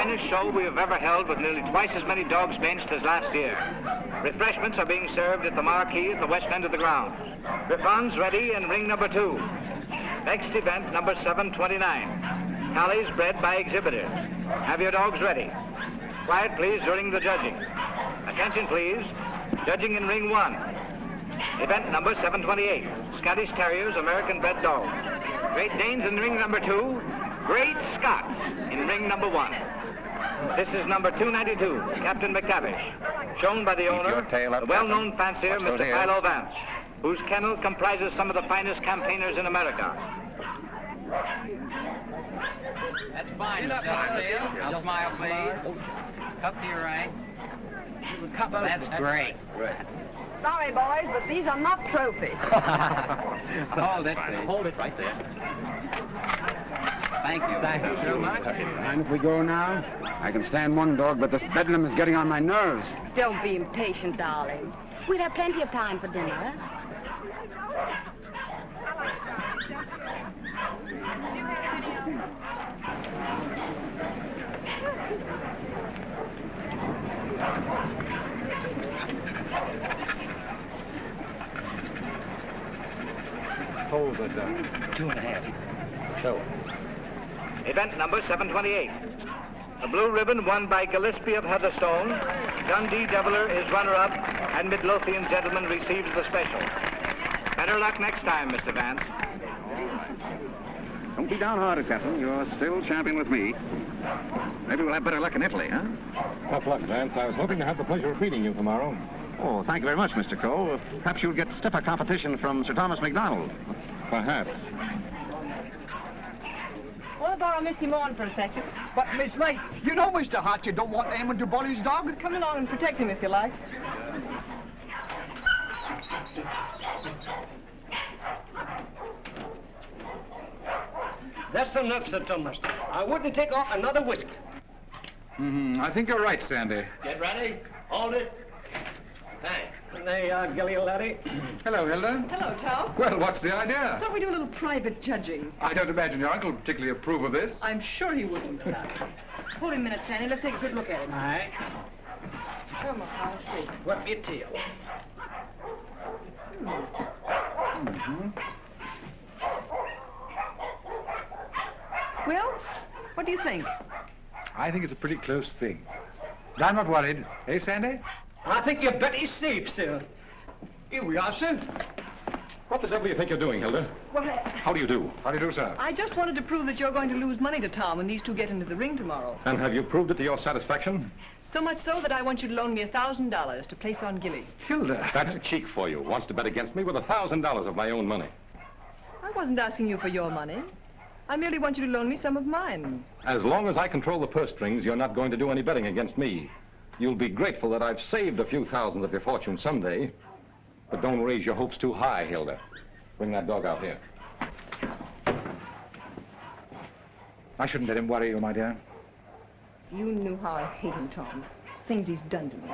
finest show we have ever held with nearly twice as many dogs benched as last year. Refreshments are being served at the marquee at the west end of the grounds. Griffons ready in ring number 2. Next event, number 729. Tallies bred by exhibitors. Have your dogs ready. Quiet, please, during the judging. Attention, please. Judging in ring 1. Event number 728. Scottish Terriers, American bred dogs. Great Danes in ring number 2. Great Scots in ring number 1. This is number 292, Captain McTavish, shown by the owner, the well-known fancier, Mr. Philo Vance, whose kennel comprises some of the finest campaigners in America. That's fine, Now smile, please. Cup to your right. That's great. Sorry, boys, but these are not trophies. Hold it. Hold it right there. Thank you. Thank you so much. Mind if we go now? I can stand one dog, but this bedlam is getting on my nerves. Don't be impatient, darling. We'll have plenty of time for dinner. Hold it, 2.5. So. Event number 728. The blue ribbon won by Gillespie of Heatherstone. Dundee Deviler is runner-up, and Midlothian Gentleman receives the special. Better luck next time, Mr. Vance. Don't be downhearted, Captain. You're still champion with me. Maybe we'll have better luck in Italy, huh? Tough luck, Vance. I was hoping to have the pleasure of meeting you tomorrow. Oh, thank you very much, Mr. Cole. Perhaps you'll get stiffer competition from Sir Thomas MacDonald. Perhaps. Want to borrow Missy Morn for a second? But, Miss May, you know Mr. Hart, you don't want Raymond to bully his dog. Come along and protect him if you like. That's enough, Sir Thomas. I wouldn't take off another whisk. I think you're right, Sandy. Get ready. Hold it. Thanks. There you are, Gilly, laddie. Hello, Hilda. Hello, Tom. Well, what's the idea? Thought we'd do a little private judging. I don't imagine your uncle would particularly approve of this. I'm sure he wouldn't. Hold him a minute, Sandy. Let's take a good look at him. All right. Come on, I'll see. Whip your tail. Well, what do you think? I think it's a pretty close thing. But I'm not worried. Eh, Sandy? I think you're better safe, sir. Here we are, sir. What the devil do you think you're doing, Hilda? Well, How do you do? How do you do, sir? I just wanted to prove that you're going to lose money to Tom when these two get into the ring tomorrow. And have you proved it to your satisfaction? So much so that I want you to loan me $1,000 to place on Gilly. Hilda. That's cheek for you. Wants to bet against me with $1,000 of my own money. I wasn't asking you for your money. I merely want you to loan me some of mine. As long as I control the purse strings, you're not going to do any betting against me. You'll be grateful that I've saved a few thousands of your fortune someday. But don't raise your hopes too high, Hilda. Bring that dog out here. I shouldn't let him worry you, my dear. You knew how I hate him, Tom. Things he's done to me.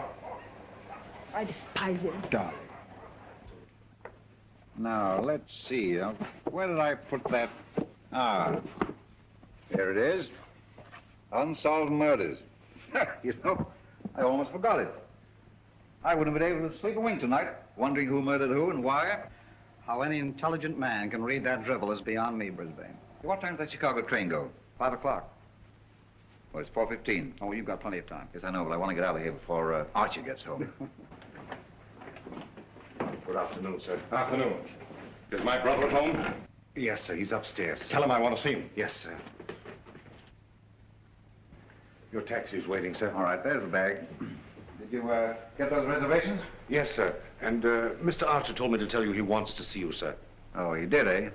I despise him. Darling. Now, let's see. Where did I put that? Ah, here it is. Unsolved murders. You know, I almost forgot it. I wouldn't have been able to sleep a wink tonight, wondering who murdered who and why. How any intelligent man can read that drivel is beyond me, Brisbane. What time does that Chicago train go? 5 o'clock. Well, it's 4:15. Oh, you've got plenty of time. Yes, I know, but I want to get out of here before Archie gets home. Good afternoon, sir. Afternoon. Is my brother at home? Yes, sir. He's upstairs. Tell him I want to see him. Yes, sir. Your taxi's waiting, sir. All right, there's the bag. Did you get those reservations? Yes, sir. And Mr. Archer told me to tell you he wants to see you, sir. Oh, he did, eh?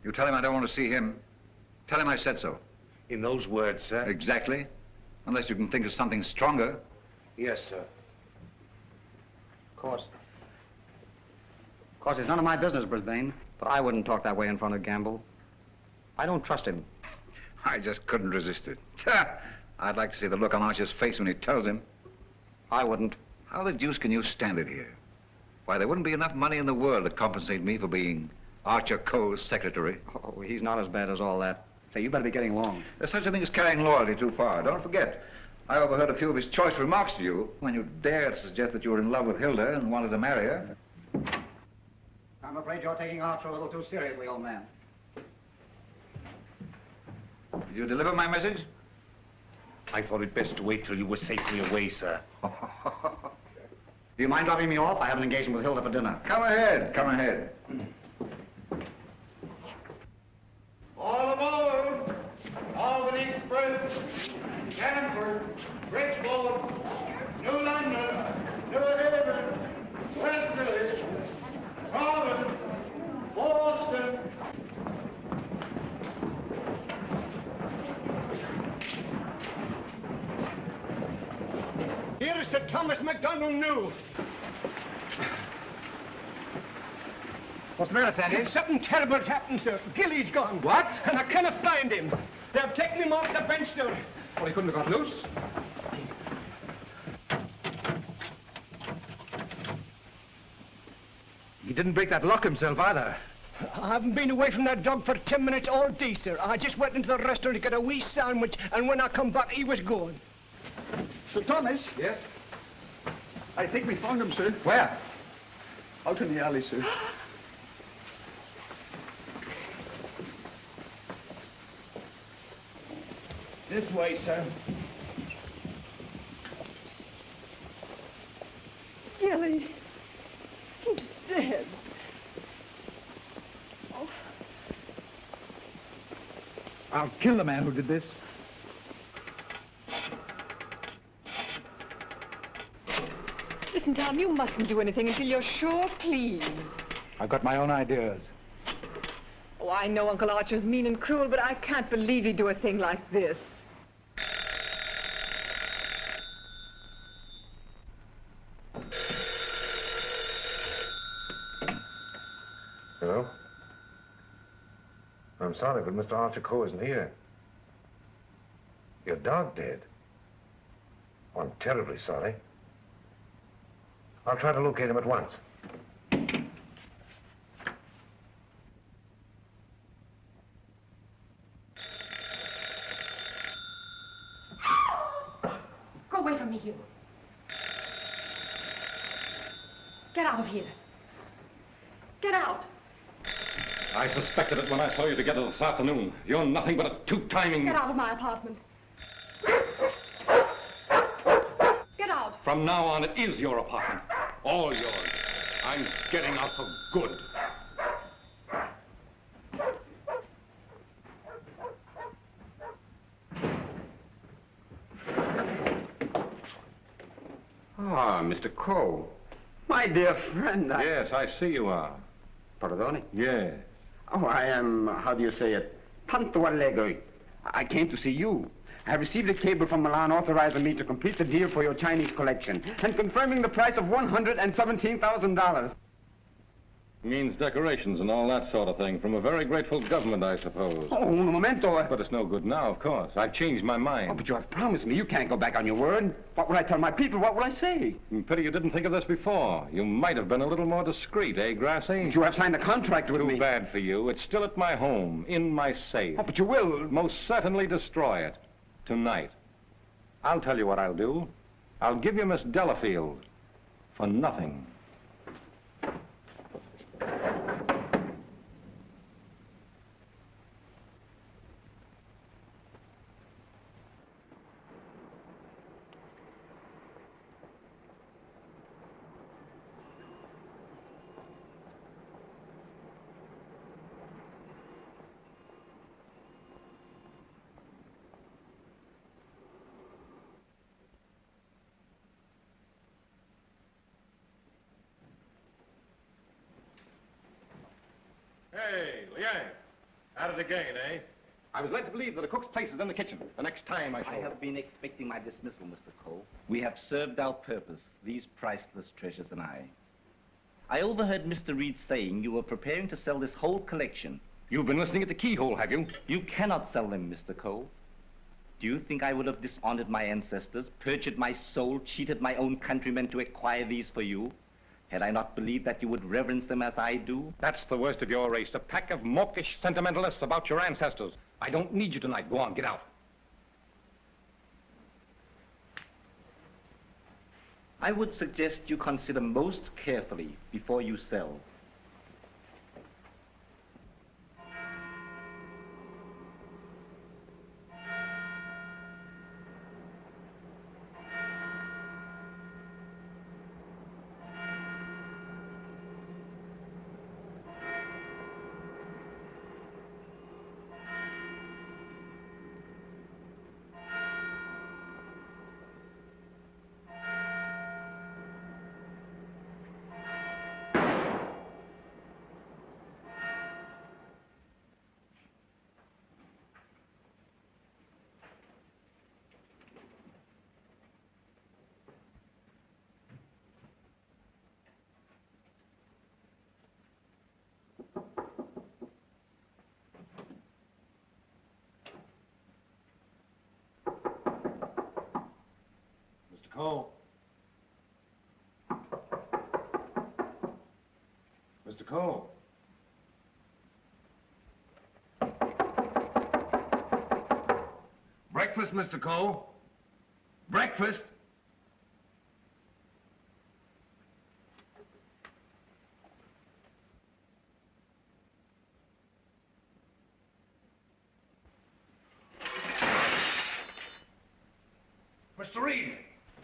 You tell him I don't want to see him. Tell him I said so. In those words, sir? Exactly. Unless you can think of something stronger. Yes, sir. Of course, it's none of my business, Brisbane. But I wouldn't talk that way in front of Gamble. I don't trust him. I just couldn't resist it. I'd like to see the look on Archer's face when he tells him. I wouldn't. How the deuce can you stand it here? Why, there wouldn't be enough money in the world to compensate me for being Archer Cole's secretary. Oh, he's not as bad as all that. Say, you better be getting along. There's such a thing as carrying loyalty too far. Don't forget, I overheard a few of his choice remarks to you when you dared to suggest that you were in love with Hilda and wanted to marry her. I'm afraid you're taking Archer a little too seriously, old man. Did you deliver my message? I thought it best to wait till you were safely away, sir. Do you mind dropping me off? I have an engagement with Hilda for dinner. Come ahead, come ahead. All aboard! Albany Express, Stanford, Bridgeport, New London, New Haven, Westerly, Providence, Boston. Here is Sir Thomas MacDonald new. What's the matter, Sandy? Something terrible's happened, sir. Gilly's gone. What? And I cannot find him. They've taken him off the bench, sir. Well, he couldn't have got loose. He didn't break that lock himself either. I haven't been away from that dog for 10 minutes all day, sir. I just went into the restaurant to get a wee sandwich, and when I come back, he was gone. Sir Thomas? Yes? I think we found him, sir. Where? Out in the alley, sir. This way, sir. Gilly, he's dead. Oh. I'll kill the man who did this. Listen, Tom, you mustn't do anything until you're sure, please. I've got my own ideas. Oh, I know Uncle Archer's mean and cruel, but I can't believe he'd do a thing like this. Hello? I'm sorry, but Mr. Archer Coe isn't here. Your dog dead? Oh, I'm terribly sorry. I'll try to locate him at once. Go away from me, Hugh. Get out of here. Get out. I suspected it when I saw you together this afternoon. You're nothing but a two-timing... Get out of my apartment. Get out. From now on, it is your apartment. All yours. I'm getting out for good. Ah, Mr. Coe. My dear friend, Yes, I see you are. Pardon? Yes. Oh, I am, how do you say it? Tanto allegro. I came to see you. I have received a cable from Milan authorizing me to complete the deal for your Chinese collection and confirming the price of $117,000. Means decorations and all that sort of thing from a very grateful government, I suppose. Oh, un momento. But it's no good now, of course. I've changed my mind. Oh, but you have promised me. You can't go back on your word. What would I tell my people? What would I say? Pity you didn't think of this before. You might have been a little more discreet, eh, Grassy? But you have signed a contract with me. Too bad for you. It's still at my home, in my safe. Oh, but you will. Most certainly destroy it. Tonight. I'll tell you what I'll do. I'll give you Miss Delafield for nothing. Hey, Liang. At it again, eh? I was led to believe that a cook's place is in the kitchen. The next time I shall... I have been expecting my dismissal, Mr. Cole. We have served our purpose, these priceless treasures and I overheard Mr. Wrede saying you were preparing to sell this whole collection. You've been listening at the keyhole, have you? You cannot sell them, Mr. Cole. Do you think I would have dishonored my ancestors, perjured my soul, cheated my own countrymen to acquire these for you? Had I not believed that you would reverence them as I do? That's the worst of your race, a pack of mawkish sentimentalists about your ancestors. I don't need you tonight. Go on, get out. I would suggest you consider most carefully before you sell. Cole. Mr. Cole. Breakfast, Mr. Cole. Breakfast. Mr. Wrede!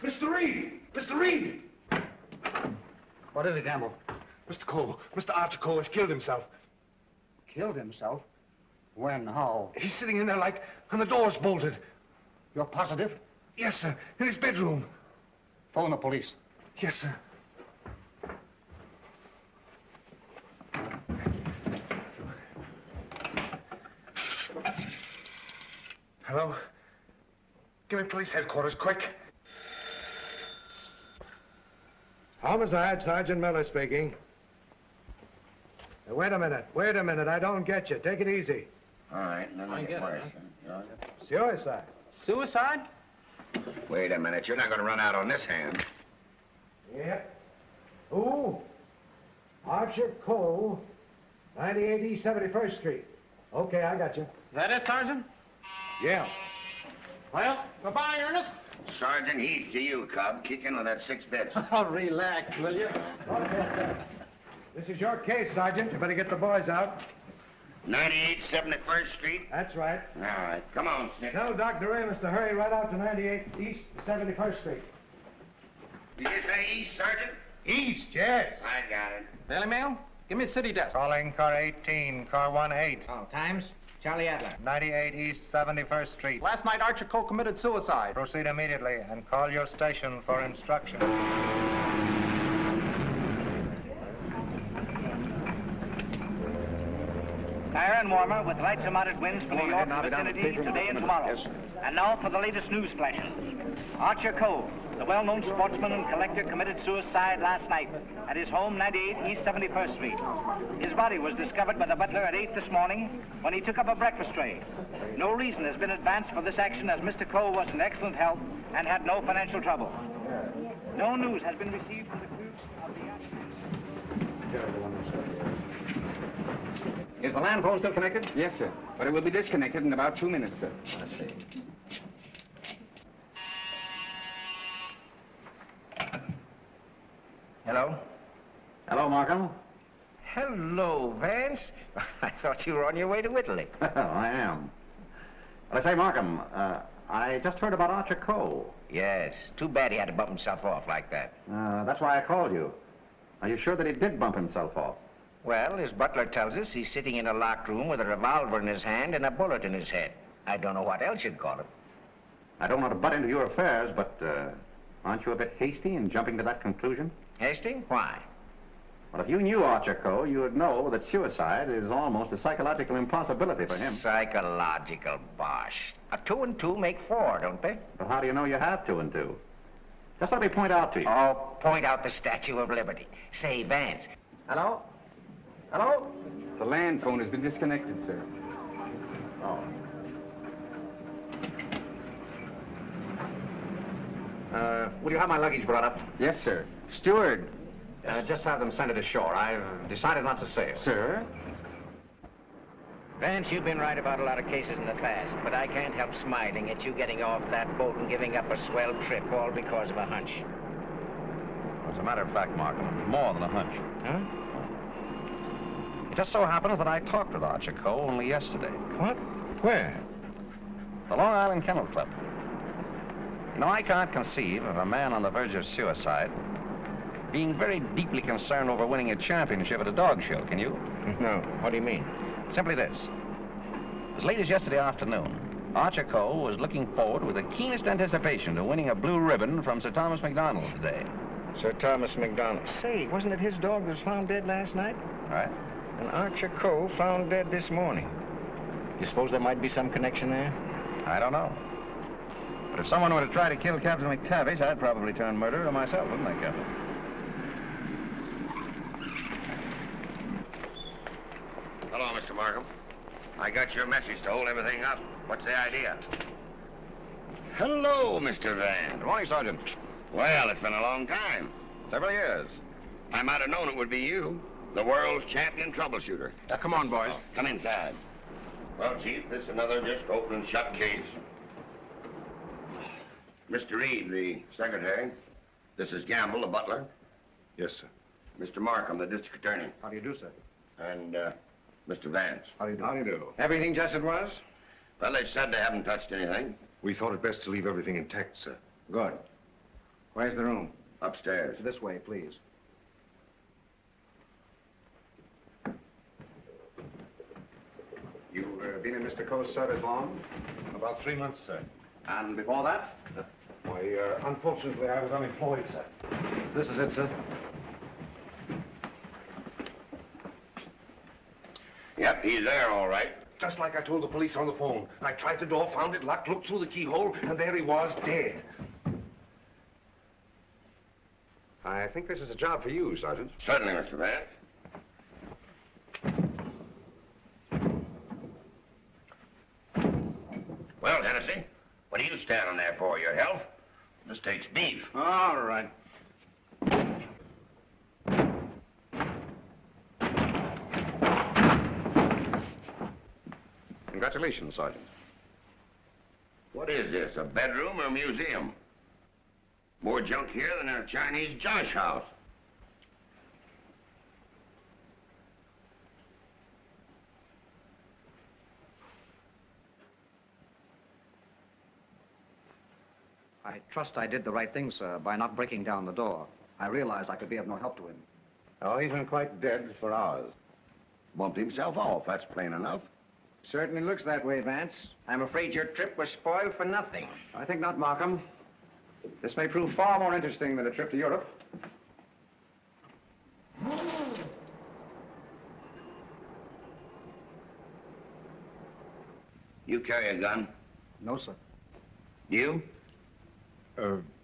Mr. Wrede! Mr. Wrede! What is it, Gamble? Mr. Cole, Mr. Archer Cole has killed himself. Killed himself? When? How? He's sitting in there like, and the door's bolted. You're positive? Yes, sir. In his bedroom. Phone the police. Yes, sir. Hello? Give me police headquarters, quick. Homicide, Sergeant Miller speaking. Now, wait a minute, I don't get you. Take it easy. All right, let me get worse. Suicide. Suicide? Wait a minute, you're not going to run out on this hand. Yep. Who? Archer Cole, 98 East 71st Street. Okay, I got you. Is that it, Sergeant? Yeah. Well, goodbye, Ernest. Sergeant Heath, to you, cub. Kick in with that 6 bits. Oh, relax, will you? This is your case, Sergeant. You better get the boys out. 98 71st Street? That's right. All right, come on, Snip. Tell Dr. Doremus to hurry right out to 98 East 71st Street. Did you say east, Sergeant? East, yes. I got it. Daily Mail? Give me city desk. Calling car 18, car 18. Oh, times? Charlie Adler. 98 East 71st Street. Last night, Archer Cole committed suicide. Proceed immediately and call your station for instructions. Fire and warmer with lights and moderate winds for New York vicinity today and tomorrow. Yes, And now for the latest news flashes. Archer Cole, the well-known sportsman and collector, committed suicide last night at his home, 98 East 71st Street. His body was discovered by the butler at 8 this morning when he took up a breakfast tray. No reason has been advanced for this action as Mr. Cole was in excellent health and had no financial trouble. No news has been received from the crew of the... Is the land phone still connected? Yes, sir. But it will be disconnected in about 2 minutes, sir. I see. Hello? Hello, Markham. Hello, Vance. I thought you were on your way to Italy. I am. Well, I say, Markham, I just heard about Archer Cole. Yes. Too bad he had to bump himself off like that. That's why I called you. Are you sure that he did bump himself off? Well, his butler tells us he's sitting in a locked room with a revolver in his hand and a bullet in his head. I don't know what else you'd call it. I don't want to butt into your affairs, but aren't you a bit hasty in jumping to that conclusion? Hasty? Why? Well, if you knew Archer Cole, you would know that suicide is almost a psychological impossibility for him. Psychological bosh. 2 and 2 make 4, don't they? But how do you know you have 2 and 2? Just let me point out to you. Oh, point out the Statue of Liberty. Say, Vance. Hello? Hello? The land phone has been disconnected, sir. Oh. Will you have my luggage brought up? Yes, sir. Steward, Just have them send it ashore. I've decided not to sail. Sir? Vance, you've been right about a lot of cases in the past, but I can't help smiling at you getting off that boat and giving up a swell trip, all because of a hunch. As a matter of fact, Markham, more than a hunch. Huh? It just so happens that I talked with Archer Cole only yesterday. What? Where? The Long Island Kennel Club. You know, I can't conceive of a man on the verge of suicide being very deeply concerned over winning a championship at a dog show, can you? No. What do you mean? Simply this. As late as yesterday afternoon, Archer Cole was looking forward with the keenest anticipation to winning a blue ribbon from Sir Thomas MacDonald today. Sir Thomas MacDonald. Say, wasn't it his dog that was found dead last night? Right. And Archer Cole found dead this morning. You suppose there might be some connection there? I don't know. But if someone were to try to kill Captain McTavish, I'd probably turn murderer myself, wouldn't I, Captain? Hello, Mr. Markham. I got your message to hold everything up. What's the idea? Hello, Mr. Vance. Good morning, Sergeant. Well, it's been a long time. Several years. I might have known it would be you, the world's champion troubleshooter. Come on, boys. Come inside. Well, Chief, this is another just open and shut case. Mr. Wrede, the secretary. This is Gamble, the butler. Yes, sir. Mr. Markham, the district attorney. How do you do, sir? And, Mr. Vance. How do you do? How do you do? Everything just as it was? Well, they said they haven't touched anything. We thought it best to leave everything intact, sir. Good. Where's the room? Upstairs. This way, please. You've been in Mr. Cole's service long? About 3 months, sir. And before that? Why, unfortunately, I was unemployed, sir. This is it, sir. Yep, he's there, all right. Just like I told the police on the phone. I tried the door, found it locked, looked through the keyhole, and there he was, dead. I think this is a job for you, Sergeant. Certainly, Mr. Vance. Well, Hennessy, what are you standing there for? Your health? This takes beef. All right. Congratulations, Sergeant. What is this, a bedroom or a museum? More junk here than in a Chinese josh house. I trust I did the right thing, sir, by not breaking down the door. I realized I could be of no help to him. Oh, he's been quite dead for hours. Bumped himself off, that's plain enough. Certainly looks that way, Vance. I'm afraid your trip was spoiled for nothing. I think not, Markham. This may prove far more interesting than a trip to Europe. You carry a gun? No, sir. You?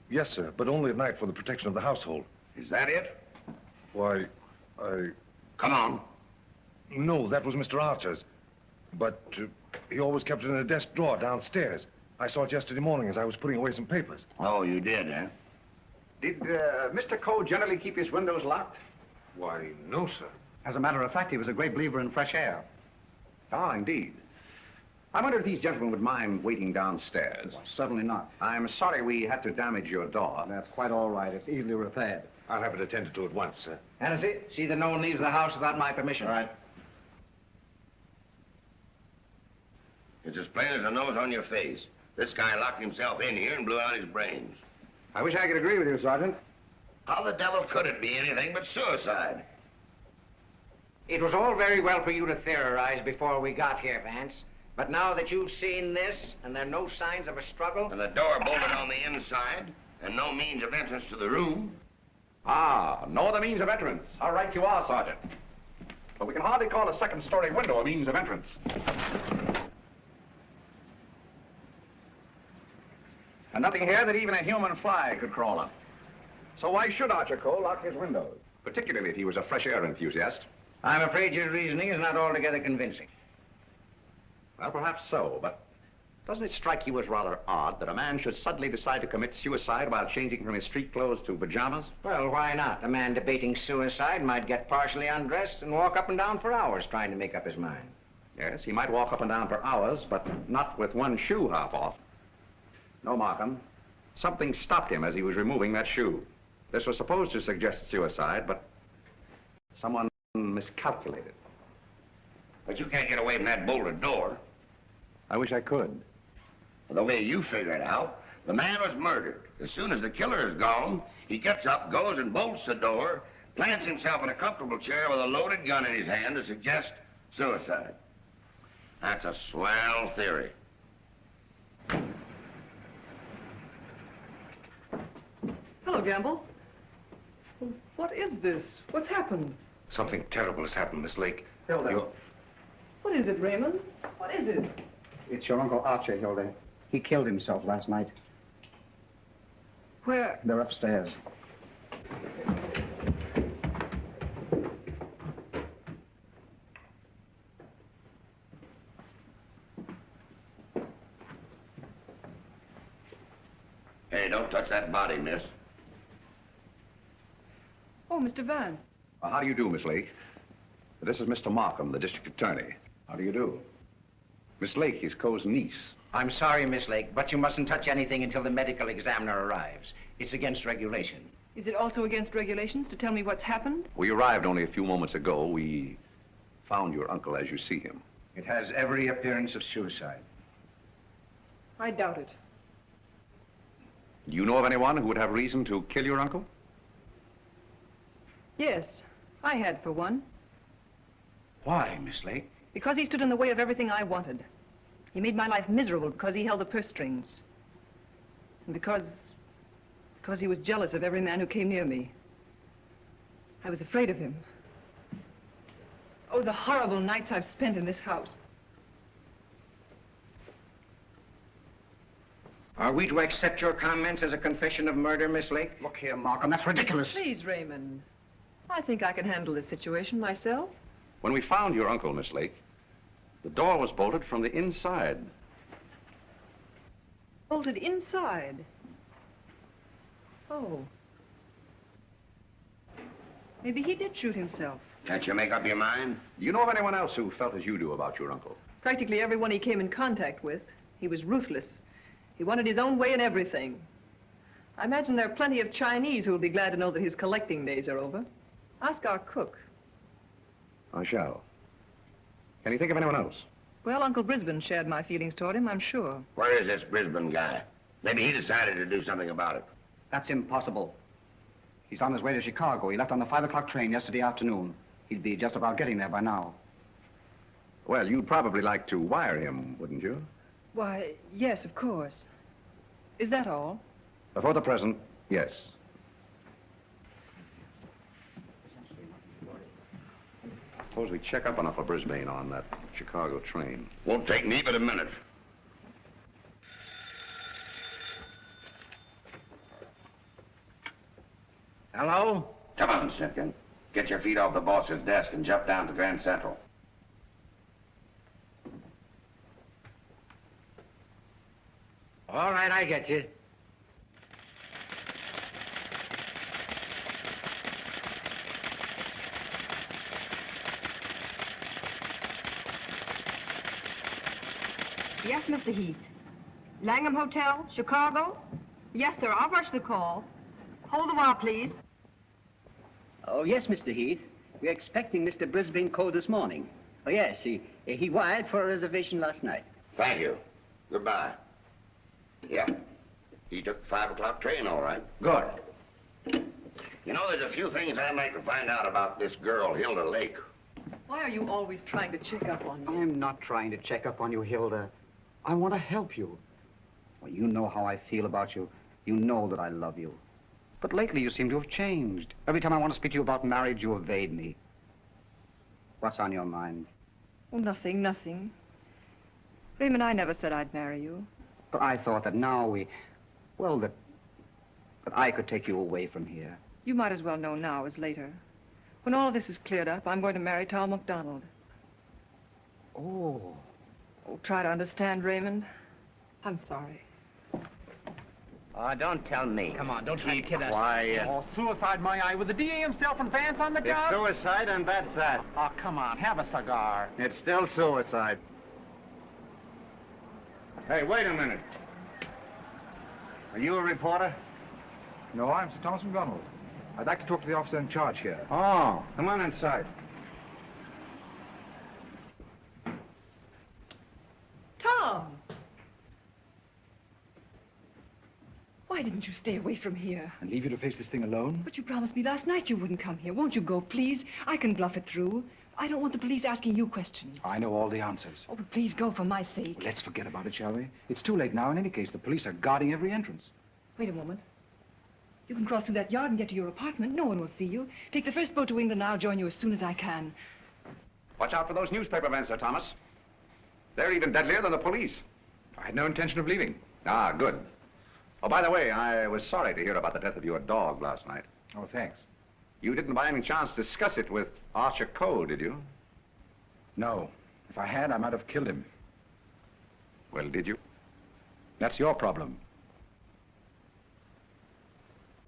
Yes, sir, but only at night for the protection of the household. Is that it? Why, I... Come on. No, that was Mr. Archer's. But he always kept it in a desk drawer downstairs. I saw it yesterday morning as I was putting away some papers. Oh, you did, eh? Did Mr. Cole generally keep his windows locked? Why, no, sir. As a matter of fact, he was a great believer in fresh air. Ah, indeed. I wonder if these gentlemen would mind waiting downstairs. Well, certainly not. I'm sorry we had to damage your door. That's quite all right. It's easily repaired. I'll have it attended to at once, sir. Hennessy, see that no one leaves the house without my permission. All right. It's as plain as the nose on your face. This guy locked himself in here and blew out his brains. I wish I could agree with you, Sergeant. How the devil could it be anything but suicide? It was all very well for you to theorize before we got here, Vance. But now that you've seen this, and there are no signs of a struggle... And the door bolted on the inside, and no means of entrance to the room... Ah, no other means of entrance. How right you are, Sergeant. But we can hardly call a second-story window a means of entrance. And nothing here that even a human fly could crawl on. So why should Archer Cole lock his windows? Particularly if he was a fresh air enthusiast. I'm afraid your reasoning is not altogether convincing. Well, perhaps so, but Doesn't it strike you as rather odd that a man should suddenly decide to commit suicide while changing from his street clothes to pajamas? Well, why not? A man debating suicide might get partially undressed and walk up and down for hours trying to make up his mind. Yes, he might walk up and down for hours, but not with one shoe half off. No, Markham. Something stopped him as he was removing that shoe. This was supposed to suggest suicide, but someone miscalculated. But you can't get away from that bolted door. I wish I could. The way you figure it out, the man was murdered. As soon as the killer is gone, he gets up, goes and bolts the door, plants himself in a comfortable chair with a loaded gun in his hand to suggest suicide. That's a swell theory. Hello, Gamble. What is this? What's happened? Something terrible has happened, Miss Lake. Hilda. What is it, Raymond? What is it? It's your Uncle Archie, Hilda. He killed himself last night. Where? They're upstairs. Hey, don't touch that body, miss. Oh, Mr. Vance. How do you do, Miss Lake? This is Mr. Markham, the district attorney. How do you do? Miss Lake is Coe's niece. I'm sorry, Miss Lake, but you mustn't touch anything until the medical examiner arrives. It's against regulation. Is it also against regulations to tell me what's happened? We arrived only a few moments ago. We found your uncle as you see him. It has every appearance of suicide. I doubt it. Do you know of anyone who would have reason to kill your uncle? Yes, I had for one. Why, Miss Lake? Because he stood in the way of everything I wanted. He made my life miserable because he held the purse strings. And because he was jealous of every man who came near me. I was afraid of him. Oh, the horrible nights I've spent in this house. Are we to accept your comments as a confession of murder, Miss Lake? Look here, Markham, that's ridiculous. Please, Raymond. I think I can handle this situation myself. When we found your uncle, Miss Lake, the door was bolted from the inside. Bolted inside? Oh. Maybe he did shoot himself. Can't you make up your mind? Do you know of anyone else who felt as you do about your uncle? Practically everyone he came in contact with. He was ruthless. He wanted his own way in everything. I imagine there are plenty of Chinese who will be glad to know that his collecting days are over. Ask our cook. I shall. Can you think of anyone else? Well, Uncle Brisbane shared my feelings toward him, I'm sure. Where is this Brisbane guy? Maybe he decided to do something about it. That's impossible. He's on his way to Chicago. He left on the 5 o'clock train yesterday afternoon. He'd be just about getting there by now. Well, you'd probably like to wire him, wouldn't you? Why, yes, of course. Is that all? For the present, yes. Suppose we check up on Uncle Brisbane on that Chicago train. Won't take me but a minute. Hello? Come on, Simpkin. Get your feet off the boss's desk and jump down to Grand Central. All right, I get you. Yes, Mr. Heath. Langham Hotel, Chicago? Yes, sir. I'll rush the call. Hold the while, please. Oh, yes, Mr. Heath. We're expecting Mr. Brisbane called this morning. Oh, yes, he wired for a reservation last night. Thank you. Goodbye. Yeah. He took the 5 o'clock train, all right. Good. You know, there's a few things I'd like to find out about this girl, Hilda Lake. Why are you always trying to check up on me? I'm not trying to check up on you, Hilda. I want to help you. Well, you know how I feel about you. You know that I love you. But lately you seem to have changed. Every time I want to speak to you about marriage, you evade me. What's on your mind? Oh, nothing, nothing. Raymond, I never said I'd marry you. But I thought that now that I could take you away from here. You might as well know now as later. When all of this is cleared up, I'm going to marry Tom MacDonald. Oh. Oh, try to understand, Raymond. I'm sorry. Oh, don't tell me. Come on, don't try to kid us. Quiet. Oh, suicide, my eye, with the DA himself and Vance on the job? It's suicide, and that's that. Oh, come on, have a cigar. It's still suicide. Hey, wait a minute. Are you a reporter? No, I'm Sir Thomas MacDonald. I'd like to talk to the officer in charge here. Oh, come on inside. Tom! Why didn't you stay away from here? And leave you to face this thing alone? But you promised me last night you wouldn't come here. Won't you go, please? I can bluff it through. I don't want the police asking you questions. I know all the answers. Oh, but please go for my sake. Well, let's forget about it, shall we? It's too late now. In any case, the police are guarding every entrance. Wait a moment. You can cross through that yard and get to your apartment. No one will see you. Take the first boat to England. I'll join you as soon as I can. Watch out for those newspaper men, Sir Thomas. They're even deadlier than the police. I had no intention of leaving. Ah, good. Oh, by the way, I was sorry to hear about the death of your dog last night. Oh, thanks. You didn't by any chance discuss it with Archer Cole, did you? No. If I had, I might have killed him. Well, did you? That's your problem.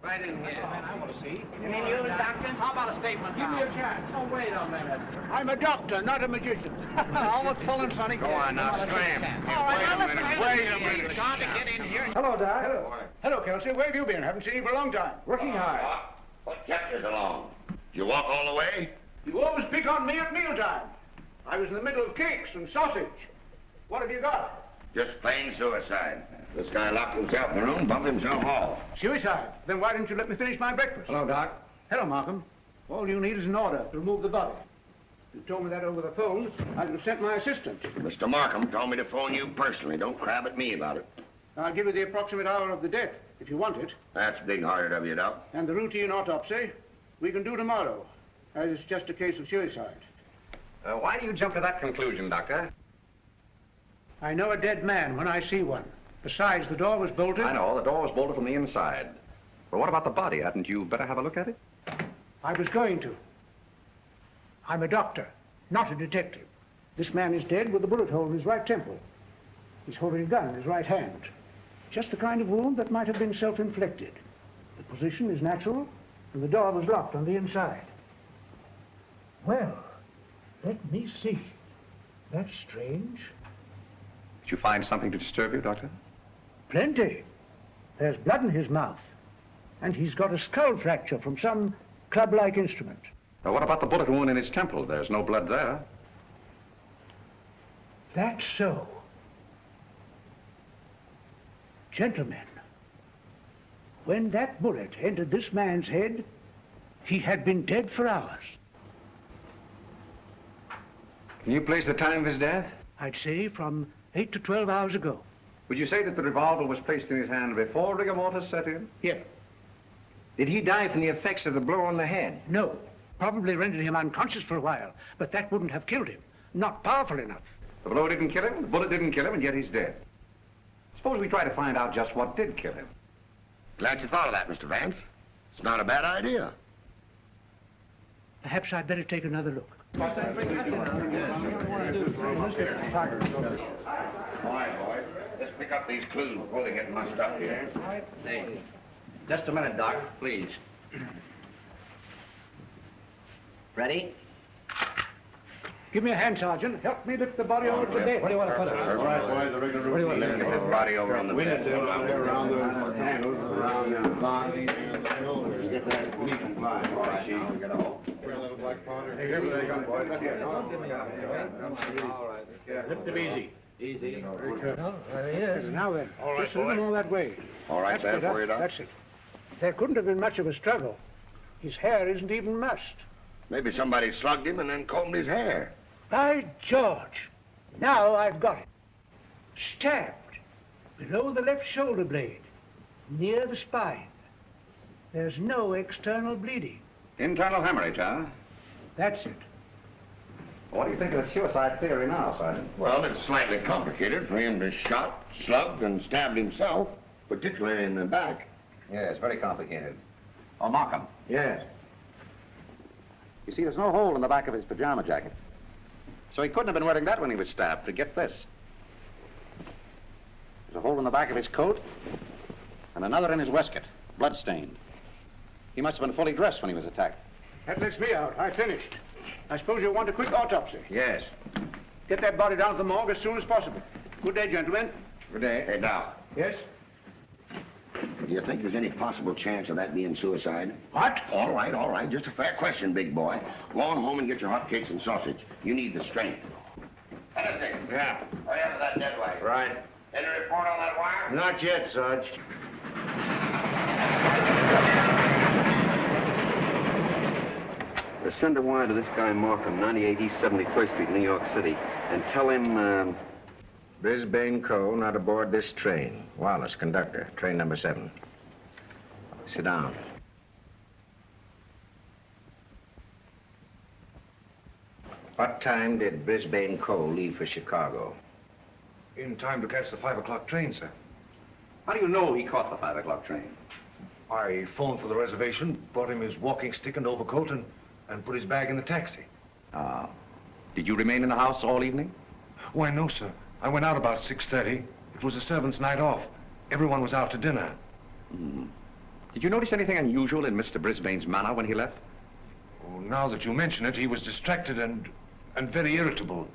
Right in here. I want to see. You mean you, Doctor? How about a statement? Give me a chance. Oh, wait a minute. I'm a doctor, not a magician. Almost full and funny. Go on now, scram. All right, Wait a minute. Wait a minute. Trying to get in here. Hello, Doc. Hello, Kelsey. Where have you been? Haven't seen you for a long time. Working hard. What kept you so long? Did you walk all the way? You always pick on me at mealtime. I was in the middle of cakes and sausage. What have you got? Just plain suicide. This guy locked himself in the room, bumped himself off. Suicide? Then why didn't you let me finish my breakfast? Hello, Doc. Hello, Markham. All you need is an order to remove the body. If you told me that over the phone, I'd have sent my assistant. Mr. Markham told me to phone you personally. Don't crab at me about it. I'll give you the approximate hour of the death, if you want it. That's big-hearted of you, Doc. And the routine autopsy, we can do tomorrow, as it's just a case of suicide. Why do you jump to that conclusion, Doctor? I know a dead man when I see one. Besides, the door was bolted. I know, the door was bolted from the inside. But what about the body? Hadn't you better have a look at it? I was going to. I'm a doctor, not a detective. This man is dead with a bullet hole in his right temple. He's holding a gun in his right hand. Just the kind of wound that might have been self-inflicted. The position is natural, and the door was locked on the inside. Well, let me see. That's strange. Did you find something to disturb you, Doctor? Plenty. There's blood in his mouth. And he's got a skull fracture from some club-like instrument. Now, what about the bullet wound in his temple? There's no blood there. That's so. Gentlemen, when that bullet entered this man's head, he had been dead for hours. Can you place the time of his death? I'd say from 8 to 12 hours ago. Would you say that the revolver was placed in his hand before rigor mortis set in? Yeah. Did he die from the effects of the blow on the head? No. Probably rendered him unconscious for a while, but that wouldn't have killed him. Not powerful enough. The blow didn't kill him, the bullet didn't kill him, and yet he's dead. Suppose we try to find out just what did kill him. Glad you thought of that, Mr. Vance. It's not a bad idea. Perhaps I'd better take another look. All right, boys. Let's pick up these clues before they get mussed up here. Hey, just a minute, Doc, please. Ready? Give me a hand, Sergeant. Help me lift the body over to the bed. Where do you want to put it? All right, boys, the regular routine. Let's get this body over on the bed. Around the handles, around the body. Let's get that neat and fine. All right, Chief. Get all. Hey, here they come, boys. Let's get it. All right. Lift him easy. Easy. Very good. There he is. Now then, All right, just a little more that way. All right, That's there better. for you, Doc. That's it. There couldn't have been much of a struggle. His hair isn't even mussed. Maybe somebody slugged him and then combed his hair. By George! Now I've got it. Stabbed below the left shoulder blade, near the spine. There's no external bleeding. Internal hemorrhage, huh? That's it. What do you think of the suicide theory now, Sergeant? Well, it's slightly complicated for him to shot, slugged, and stabbed himself, particularly in the back. Yes, very complicated. Oh, Markham. Yes. You see, there's no hole in the back of his pajama jacket. So he couldn't have been wearing that when he was stabbed. Forget this. There's a hole in the back of his coat, and another in his waistcoat, blood-stained. He must have been fully dressed when he was attacked. That lets me out. I finished. I suppose you'll want a quick autopsy. Yes. Get that body down to the morgue as soon as possible. Good day, gentlemen. Good day. Hey, Doc. Yes? Do you think there's any possible chance of that being suicide? What? All right. Just a fair question, big boy. Go on home and get your hotcakes and sausage. You need the strength. Hennessy. Yeah. Hurry up to that dead weight. Right. Any report on that wire? Not yet, Sarge. Send a wire to this guy Markham, 98 East 71st Street, New York City, and tell him, Brisbane Co. not aboard this train. Wallace, conductor, train number 7. Sit down. What time did Brisbane Co. leave for Chicago? In time to catch the 5 o'clock train, sir. How do you know he caught the 5 o'clock train? I phoned for the reservation, brought him his walking stick and overcoat, and put his bag in the taxi. Ah. Did you remain in the house all evening? Why, no, sir. I went out about 6:30. It was a servant's night off. Everyone was out to dinner. Did you notice anything unusual in Mr. Brisbane's manner when he left? Oh, now that you mention it, he was distracted and very irritable.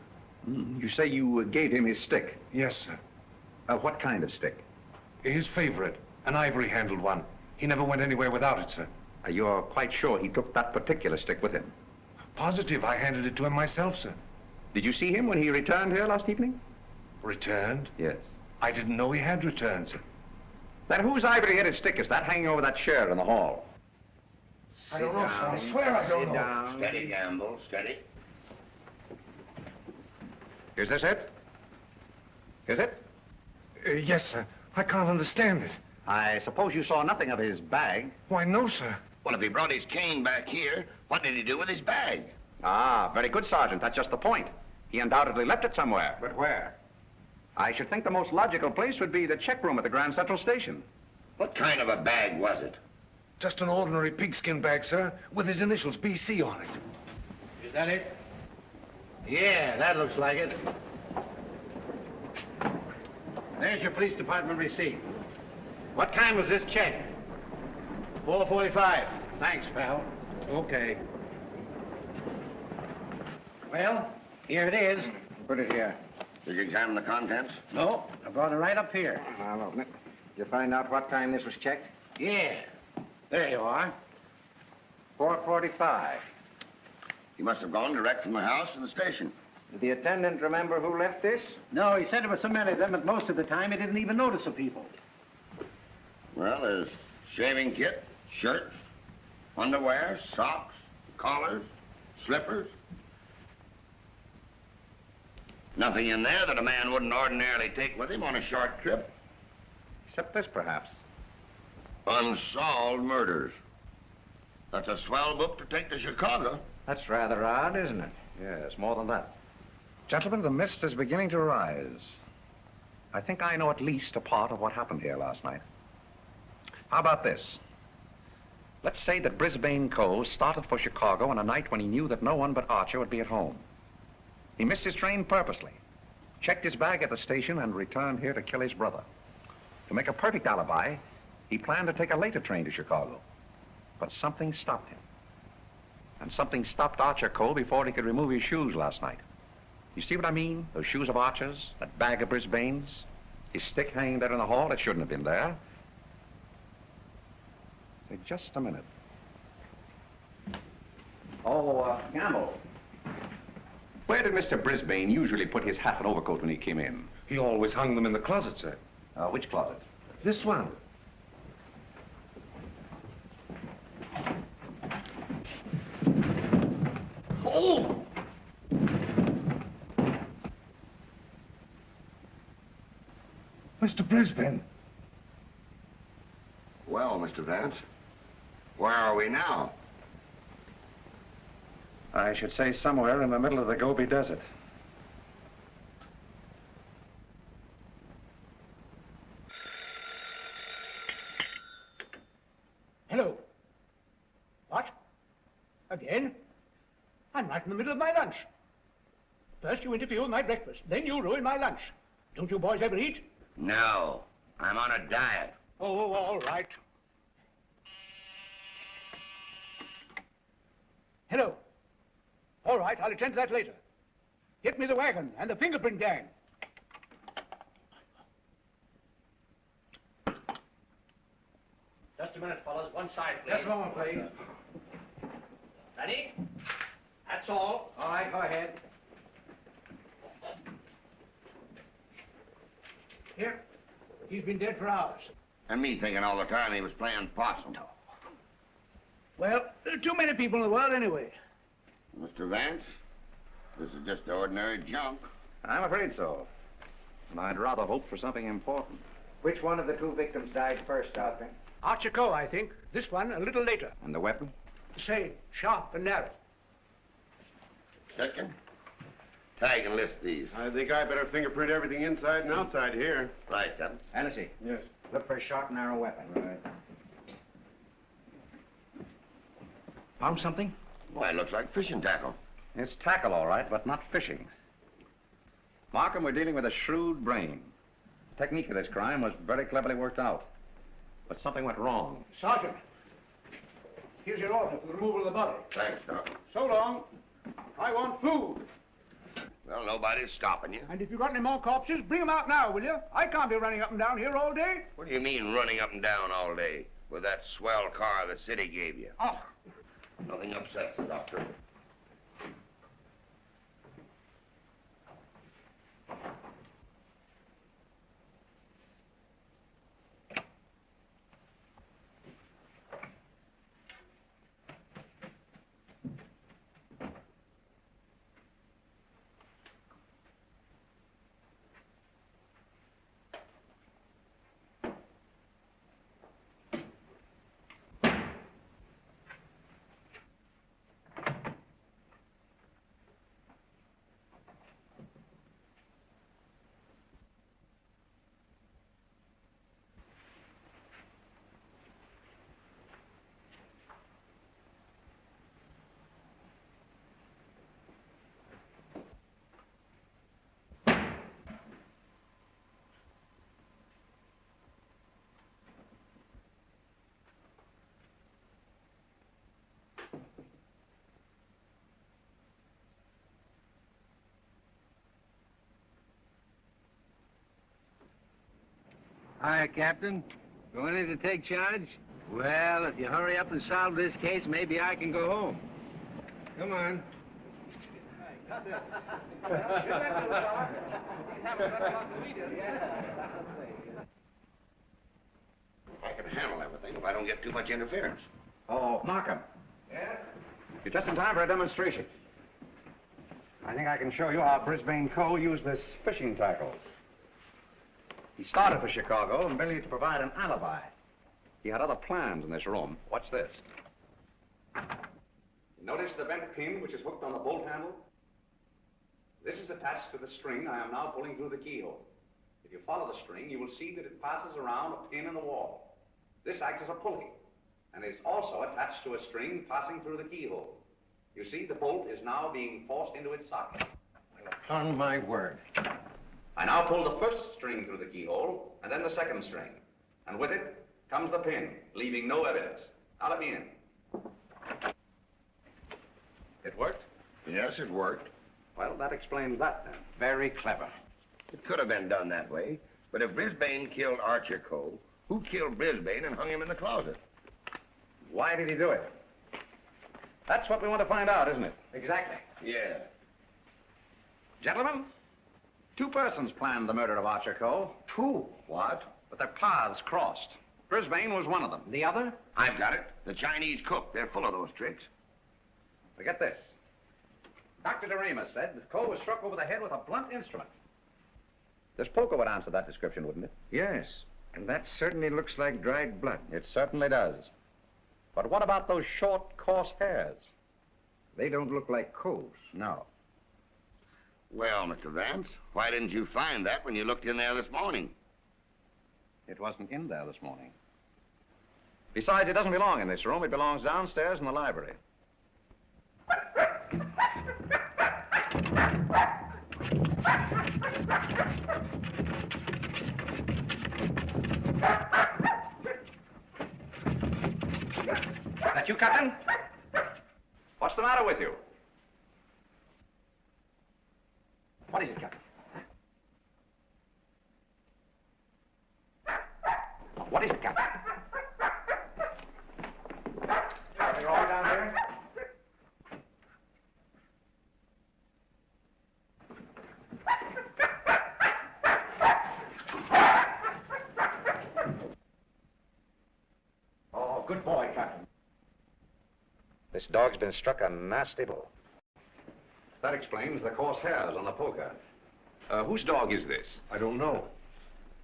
You say you gave him his stick? Yes, sir. What kind of stick? His favorite, an ivory-handled one. He never went anywhere without it, sir. You're quite sure he took that particular stick with him? Positive. I handed it to him myself, sir. Did you see him when he returned here last evening? Returned? Yes. I didn't know he had returned, sir. Then whose ivory-headed stick is that hanging over that chair in the hall? I don't know, sir. I swear I don't know. Down. Steady, Gamble. Steady. Is this it? Is it? Yes, sir. I can't understand it. I suppose you saw nothing of his bag? Why, no, sir. Well, if he brought his cane back here, what did he do with his bag? Ah, very good, Sergeant. That's just the point. He undoubtedly left it somewhere. But where? I should think the most logical place would be the check room at the Grand Central Station. What kind of a bag was it? Just an ordinary pigskin bag, sir, with his initials, BC, on it. Is that it? Yeah, that looks like it. There's your police department receipt. What time was this check? 4:45. Thanks, pal. Okay. Well, here it is. Put it here. Did you examine the contents? No, I brought it right up here. I'll open it. Did you find out what time this was checked? Yeah. There you are. 4:45. He must have gone direct from the house to the station. Did the attendant remember who left this? No, he said there were so many of them that most of the time he didn't even notice the people. Well, there's shaving kit, shirts, underwear, socks, collars, slippers. Nothing in there that a man wouldn't ordinarily take with him on a short trip. Except this, perhaps. Unsolved Murders. That's a swell book to take to Chicago. That's rather odd, isn't it? Yes, more than that. Gentlemen, the mist is beginning to rise. I think I know at least a part of what happened here last night. How about this? Let's say that Brisbane Co. started for Chicago on a night when he knew that no one but Archer would be at home. He missed his train purposely, checked his bag at the station, and returned here to kill his brother. To make a perfect alibi, he planned to take a later train to Chicago. But something stopped him. And something stopped Archer Co. before he could remove his shoes last night. You see what I mean? Those shoes of Archer's, that bag of Brisbane's, his stick hanging there in the hall, it shouldn't have been there. Wait just a minute. Oh, Gamble. Where did Mr. Brisbane usually put his hat and overcoat when he came in? He always hung them in the closet, sir. Which closet? This one. Oh! Mr. Brisbane. Well, Mr. Vance, where are we now? I should say somewhere in the middle of the Gobi Desert. Hello. What? Again? I'm right in the middle of my lunch. First you interfere with my breakfast, then you ruin my lunch. Don't you boys ever eat? No, I'm on a diet. Oh, all right. Hello. All right, I'll attend to that later. Get me the wagon and the fingerprint gang. Just a minute, fellas. One side, please. Just a moment, please. Ready? That's all. All right, go ahead. Here. He's been dead for hours. And me thinking all the time he was playing possum. Well, there are too many people in the world anyway. Mr. Vance, this is just ordinary junk. I'm afraid so. And I'd rather hope for something important. Which one of the two victims died first, Doctor? Archer Coe, I think. This one a little later. And the weapon? The same, sharp and narrow. Second. Tag and list these. I think I better fingerprint everything inside and outside here. Right, Captain. Hennessy. Yes. Look for a sharp, narrow weapon. Right. Found something? Why, it looks like fishing tackle. It's tackle, all right, but not fishing. Markham, we're dealing with a shrewd brain. The technique of this crime was very cleverly worked out. But something went wrong. Sergeant, here's your order for the removal of the body. Thanks, Doc. So long. I want food. Well, nobody's stopping you. And if you've got any more corpses, bring them out now, will you? I can't be running up and down here all day. What do you mean running up and down all day with that swell car the city gave you? Oh. Nothing upsets the doctor. Hi, Captain. Going in to take charge? Well, if you hurry up and solve this case, maybe I can go home. Come on. I can handle everything if I don't get too much interference. Oh, Markham. Yeah? You're just in time for a demonstration. I think I can show you how Brisbane Cole used this fishing tackle. He started for Chicago merely to provide an alibi. He had other plans in this room. Watch this. Notice the bent pin which is hooked on the bolt handle? This is attached to the string I am now pulling through the keyhole. If you follow the string, you will see that it passes around a pin in the wall. This acts as a pulley, and is also attached to a string passing through the keyhole. You see, the bolt is now being forced into its socket. Upon my word. I now pull the first string through the keyhole, and then the second string. And with it comes the pin, leaving no evidence. Now let me in. It worked? Yes, it worked. Well, that explains that then. Very clever. It could have been done that way, but if Brisbane killed Archer Cole, who killed Brisbane and hung him in the closet? Why did he do it? That's what we want to find out, isn't it? Exactly. Yeah. Gentlemen, two persons planned the murder of Archer Cole. Two? What? But their paths crossed. Brisbane was one of them. The other? I've got it. The Chinese cook. They're full of those tricks. Forget this. Dr. Doremus said that Cole was struck over the head with a blunt instrument. This poker would answer that description, wouldn't it? Yes. And that certainly looks like dried blood. It certainly does. But what about those short, coarse hairs? They don't look like Cole's. No. Well, Mr. Vance, why didn't you find that when you looked in there this morning? It wasn't in there this morning. Besides, it doesn't belong in this room. It belongs downstairs in the library. That you, Captain? What's the matter with you? What is it, Captain? What is it, Captain? You're all down here? Oh, good boy, Captain. This dog's been struck a nasty blow. That explains the coarse hairs on the poker. Whose dog is this? I don't know.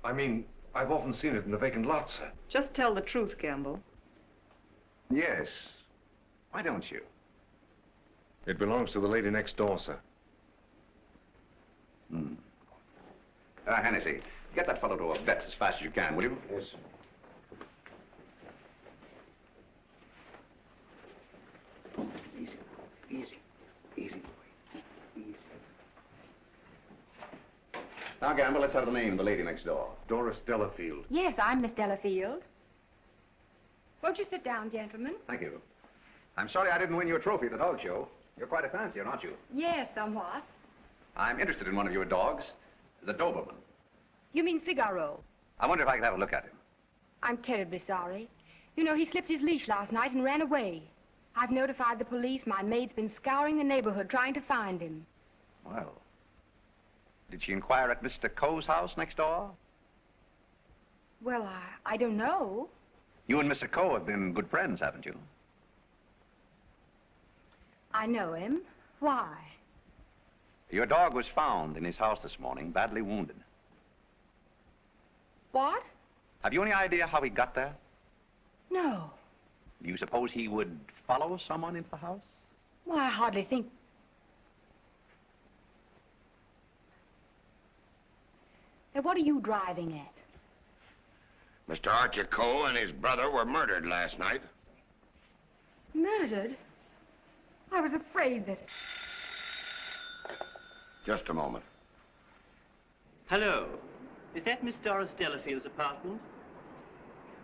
I mean, I've often seen it in the vacant lot, sir. Just tell the truth, Campbell. Yes. Why don't you? It belongs to the lady next door, sir. Hennessy, get that fellow to a vet as fast as you can, will you? Yes. Easy. Now, Gamble, let's have the name of the lady next door. Doris Delafield. Yes, I'm Miss Delafield. Won't you sit down, gentlemen? Thank you. I'm sorry I didn't win you a trophy at the dog show. You're quite a fancier, aren't you? Yes, somewhat. I'm interested in one of your dogs, the Doberman. You mean Figaro? I wonder if I could have a look at him. I'm terribly sorry. You know, he slipped his leash last night and ran away. I've notified the police. My maid's been scouring the neighborhood trying to find him. Well, did she inquire at Mr. Coe's house next door? Well, I don't know. You and Mr. Coe have been good friends, haven't you? I know him. Why? Your dog was found in his house this morning, badly wounded. What? Have you any idea how he got there? No. Do you suppose he would follow someone into the house? Well, I hardly think... Now, what are you driving at? Mr. Archer Coe and his brother were murdered last night. Murdered? I was afraid that... Just a moment. Hello. Is that Miss Doris Delafield's apartment?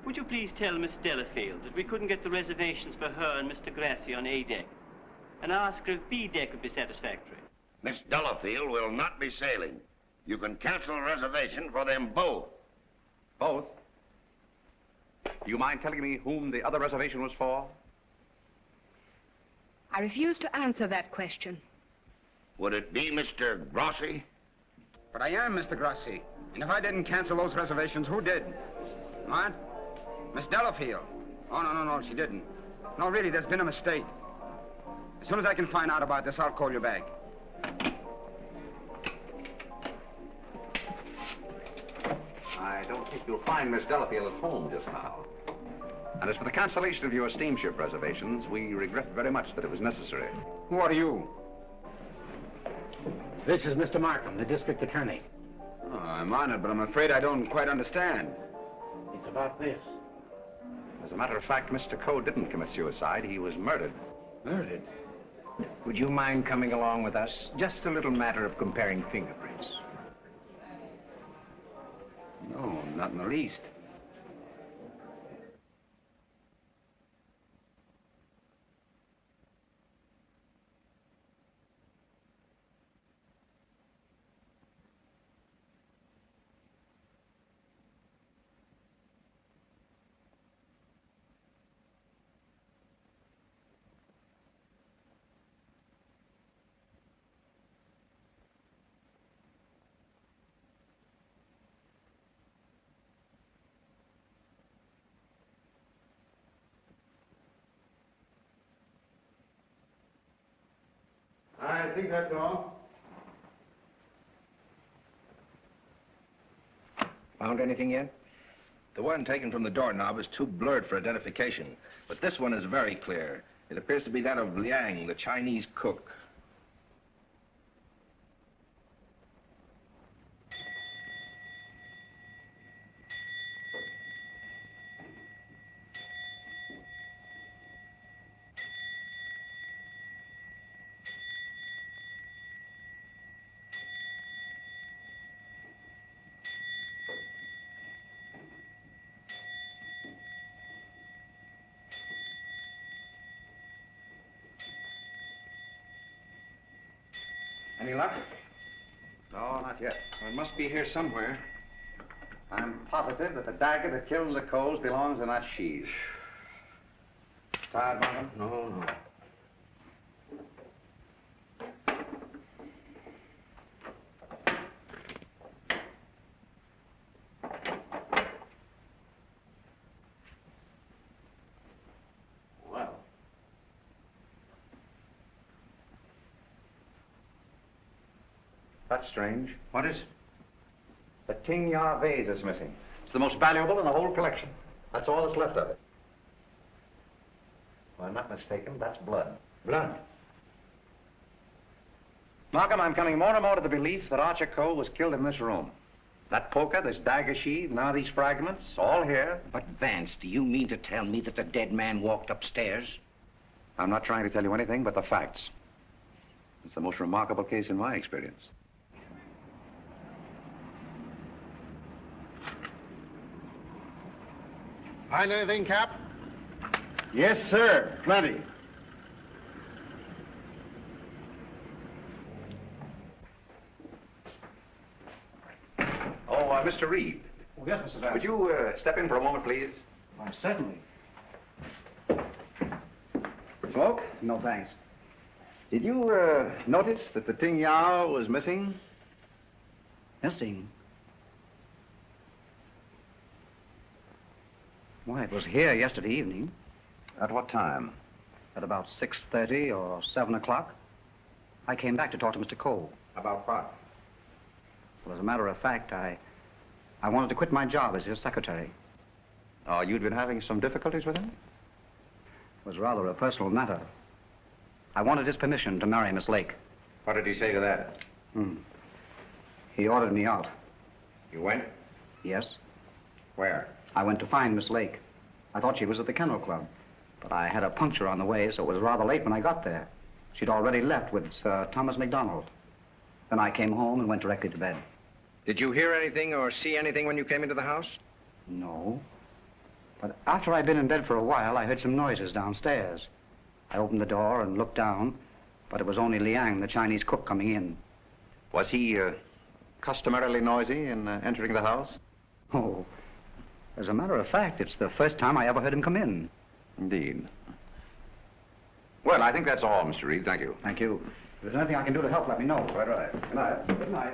Would you please tell Miss Delafield that we couldn't get the reservations for her and Mr. Grassy on A deck, and ask her if B deck would be satisfactory? Miss Delafield will not be sailing. You can cancel a reservation for them both. Both? Do you mind telling me whom the other reservation was for? I refuse to answer that question. Would it be Mr. Grossi? But I am Mr. Grossi. And if I didn't cancel those reservations, who did? What? Miss Delafield. Oh, no, she didn't. No, really, there's been a mistake. As soon as I can find out about this, I'll call you back. I don't think you'll find Miss Delafield at home just now. And as for the cancellation of your steamship reservations, we regret very much that it was necessary. Who are you? This is Mr. Markham, the district attorney. Oh, I'm honored, but I'm afraid I don't quite understand. It's about this. As a matter of fact, Mr. Coe didn't commit suicide. He was murdered. Murdered? Would you mind coming along with us? Just a little matter of comparing fingerprints. No, not in the least. I think that's all. Found anything yet? The one taken from the doorknob is too blurred for identification, but this one is very clear. It appears to be that of Liang, the Chinese cook. Any luck? No, not yet. Well, it must be here somewhere. I'm positive that the dagger that killed the Coles belongs in that sheath. Tired, Markham? No. Well. That's strange. What is? The King Yar vase is missing. It's the most valuable in the whole collection. That's all that's left of it. If I'm not mistaken, that's blood. Blood? Markham, I'm coming more and more to the belief that Archer Cole was killed in this room. That poker, this dagger sheath, now these fragments, all here. But, Vance, do you mean to tell me that the dead man walked upstairs? I'm not trying to tell you anything but the facts. It's the most remarkable case in my experience. Find anything, Cap? Yes, sir. Plenty. Oh, Mr. Wrede. Oh, yes, Mr. Vance. Would you step in for a moment, please? Why, certainly. Smoke? No, thanks. Did you notice that the Ting Yao was missing? Missing? Why, it was here yesterday evening. At what time? At about 6:30 or 7 o'clock. I came back to talk to Mr. Cole. About what? Well, as a matter of fact, I wanted to quit my job as his secretary. Oh, you'd been having some difficulties with him? It was rather a personal matter. I wanted his permission to marry Miss Lake. What did he say to that? He ordered me out. You went? Yes. Where? I went to find Miss Lake. I thought she was at the Kennel Club, but I had a puncture on the way, so it was rather late when I got there. She'd already left with Sir Thomas MacDonald. Then I came home and went directly to bed. Did you hear anything or see anything when you came into the house? No. But after I'd been in bed for a while, I heard some noises downstairs. I opened the door and looked down, but it was only Liang, the Chinese cook, coming in. Was he customarily noisy in entering the house? Oh, as a matter of fact, it's the first time I ever heard him come in. Indeed. Well, I think that's all, Mr. Wrede. Thank you. Thank you. If there's anything I can do to help, let me know. Quite right. Good night. Good night.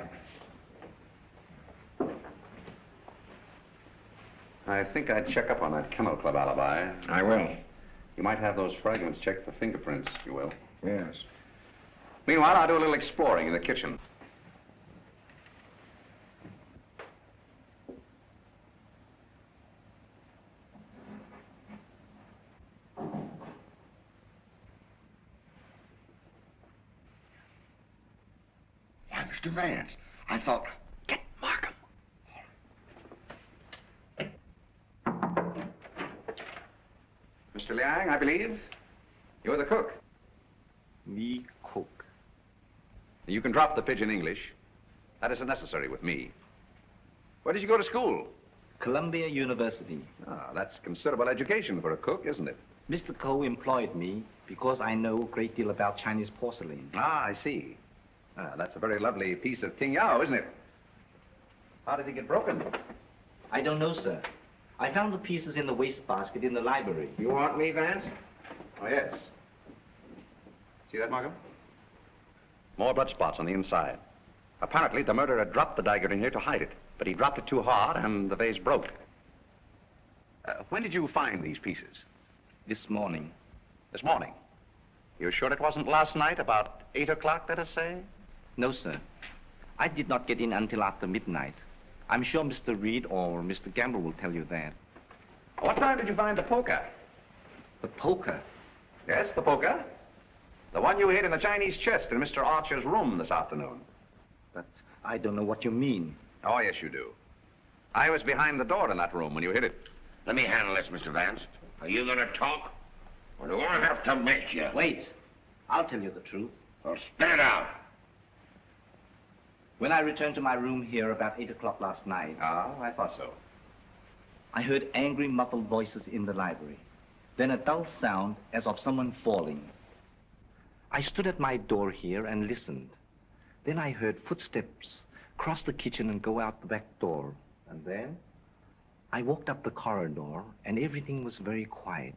I think I'd check up on that Kennel Club alibi. I will. You might have those fragments checked for fingerprints, you will. Yes. Meanwhile, I'll do a little exploring in the kitchen. Why, Mr. Vance, I thought... Get Markham. Mr. Liang, I believe. You're the cook. Me cook. You can drop the pidgin English. That isn't necessary with me. Where did you go to school? Columbia University. Ah, that's considerable education for a cook, isn't it? Mr. Cole employed me because I know a great deal about Chinese porcelain. Ah, I see. Ah, that's a very lovely piece of Ting Yao, isn't it? How did it get broken? I don't know, sir. I found the pieces in the wastebasket in the library. You want me, Vance? Oh, yes. See that, Markham? More blood spots on the inside. Apparently, the murderer dropped the dagger in here to hide it, but he dropped it too hard and the vase broke. When did you find these pieces? This morning. This morning? You're sure it wasn't last night, about 8 o'clock, let us say? No, sir. I did not get in until after midnight. I'm sure Mr. Wrede or Mr. Gamble will tell you that. What time did you find the poker? The poker? Yes, the poker. The one you hid in the Chinese chest in Mr. Archer's room this afternoon. But I don't know what you mean. Oh, yes, you do. I was behind the door in that room when you hid it. Let me handle this, Mr. Vance. Are you going to talk? Or do I have to make you? Wait. I'll tell you the truth. Well, spit it out. When I returned to my room here about 8 o'clock last night... Ah, I thought so. I heard angry, muffled voices in the library. Then a dull sound as of someone falling. I stood at my door here and listened. Then I heard footsteps cross the kitchen and go out the back door. And then I walked up the corridor, and everything was very quiet.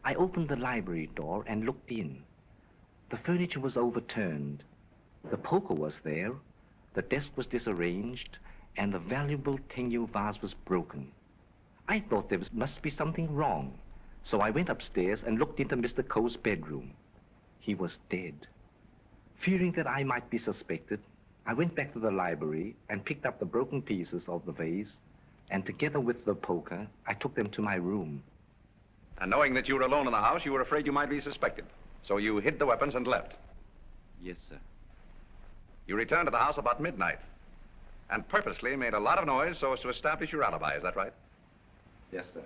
I opened the library door and looked in. The furniture was overturned. The poker was there. The desk was disarranged, and the valuable Tengu vase was broken. I thought must be something wrong, so I went upstairs and looked into Mr. Coe's bedroom. He was dead. Fearing that I might be suspected, I went back to the library and picked up the broken pieces of the vase, and together with the poker, I took them to my room. And knowing that you were alone in the house, you were afraid you might be suspected. So you hid the weapons and left. Yes, sir. You returned to the house about midnight and purposely made a lot of noise so as to establish your alibi. Is that right? Yes, sir.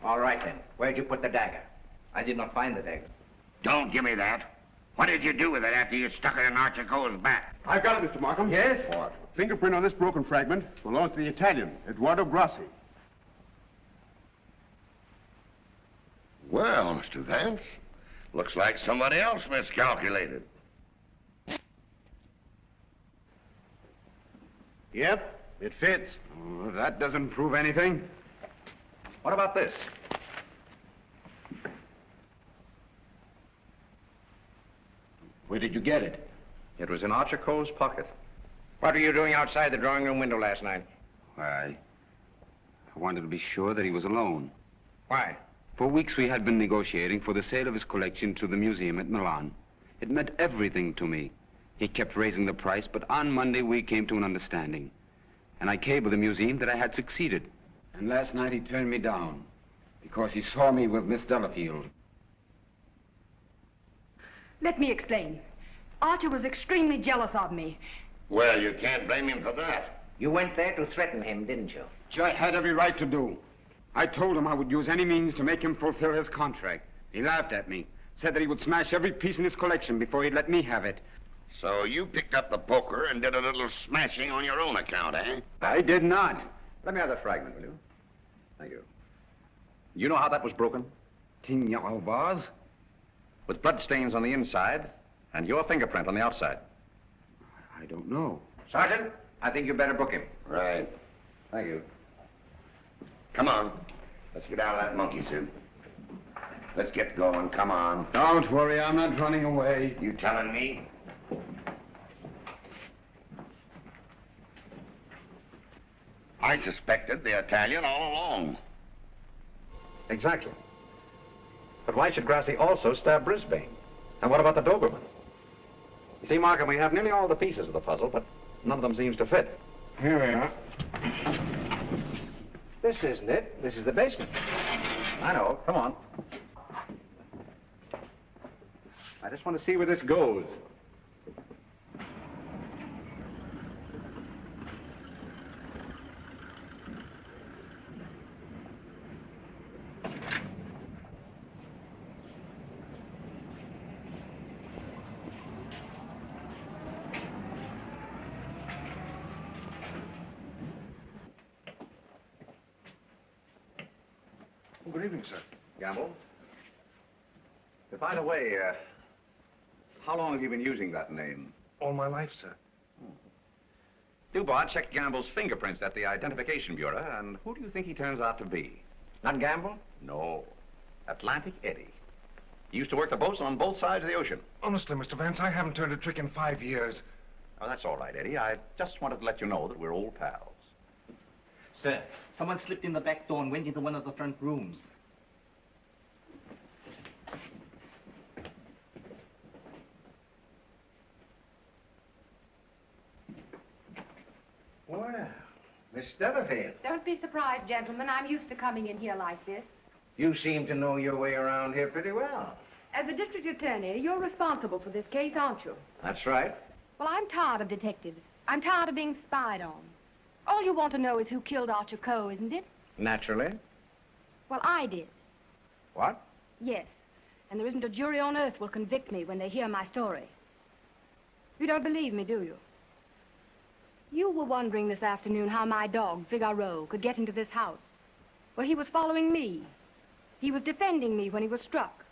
All right, then. Where'd you put the dagger? I did not find the dagger. Don't give me that. What did you do with it after you stuck it in Archer Coe's back? I've got it, Mr. Markham. Yes? What? Fingerprint on this broken fragment belongs to the Italian, Eduardo Grassi. Well, Mr. Vance, looks like somebody else miscalculated. Yep, it fits. Oh, that doesn't prove anything. What about this? Where did you get it? It was in Archer Coe's pocket. What were you doing outside the drawing room window last night? Why, I wanted to be sure that he was alone. Why? For weeks we had been negotiating for the sale of his collection to the museum at Milan. It meant everything to me. He kept raising the price, but on Monday we came to an understanding. And I cabled the museum that I had succeeded. And last night he turned me down because he saw me with Miss Delafield. Let me explain. Archer was extremely jealous of me. Well, you can't blame him for that. You went there to threaten him, didn't you? Which I had every right to do. I told him I would use any means to make him fulfill his contract. He laughed at me, said that he would smash every piece in his collection before he'd let me have it. So you picked up the poker and did a little smashing on your own account, eh? I did not. Let me have that fragment, will you? Thank you. You know how that was broken? Tignao vase? With blood stains on the inside and your fingerprint on the outside. I don't know. Sergeant, I think you better book him. Right. Thank you. Come on. Let's get out of that monkey suit. Let's get going. Come on. Don't worry, I'm not running away. You telling me? I suspected the Italian all along. Exactly. But why should Grassi also stab Brisbane? And what about the Doberman? You see, Markham, we have nearly all the pieces of the puzzle, but none of them seems to fit. Here we are. This isn't it. This is the basement. I know. Come on. I just want to see where this goes. Good evening, sir. Gamble? By the way, how long have you been using that name? All my life, sir. Dubois checked Gamble's fingerprints at the Identification Bureau, and who do you think he turns out to be? Not Gamble? No. Atlantic Eddie. He used to work the boats on both sides of the ocean. Honestly, Mr. Vance, I haven't turned a trick in 5 years. Oh, that's all right, Eddie. I just wanted to let you know that we're old pals. Sir, someone slipped in the back door and went into one of the front rooms. Well, Miss Delafield, Don't be surprised, gentlemen. I'm used to coming in here like this. you seem to know your way around here pretty well. As the district attorney, you're responsible for this case, aren't you? That's right. Well, I'm tired of detectives. I'm tired of being spied on. All you want to know is who killed Archer Coe, isn't it? Naturally. Well, I did. What? Yes. And there isn't a jury on earth will convict me when they hear my story. You don't believe me, do you? You were wondering this afternoon how my dog, Girardot, could get into this house. Well, he was following me. He was defending me when he was struck.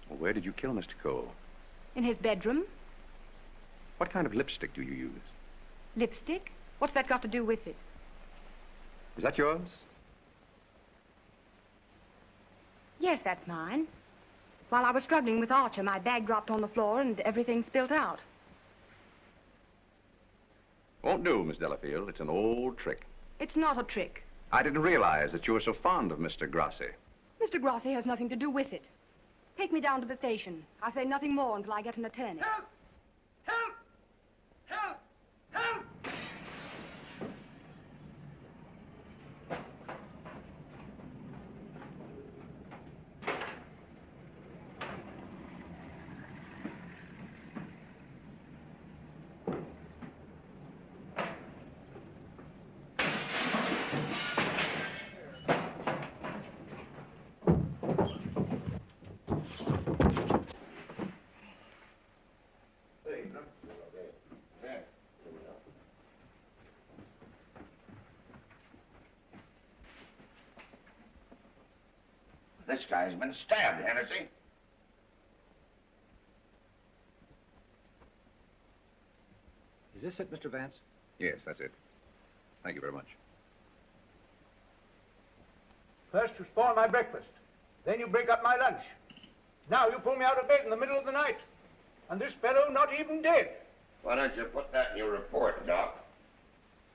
Well, where did you kill Mr. Coe? In his bedroom. What kind of lipstick do you use? Lipstick? What's that got to do with it? Is that yours? Yes, that's mine. While I was struggling with Archer, my bag dropped on the floor and everything spilt out. Won't do, Miss Delafield. It's an old trick. It's not a trick. I didn't realize that you were so fond of Mr. Grassi. Mr. Grassi has nothing to do with it. Take me down to the station. I'll say nothing more until I get an attorney. Help! Help! Help! Help! This guy's been stabbed, hasn't he? Is this it, Mr. Vance? Yes, that's it. Thank you very much. First you spoil my breakfast. Then you break up my lunch. Now you pull me out of bed in the middle of the night. And this fellow not even dead. Why don't you put that in your report, Doc?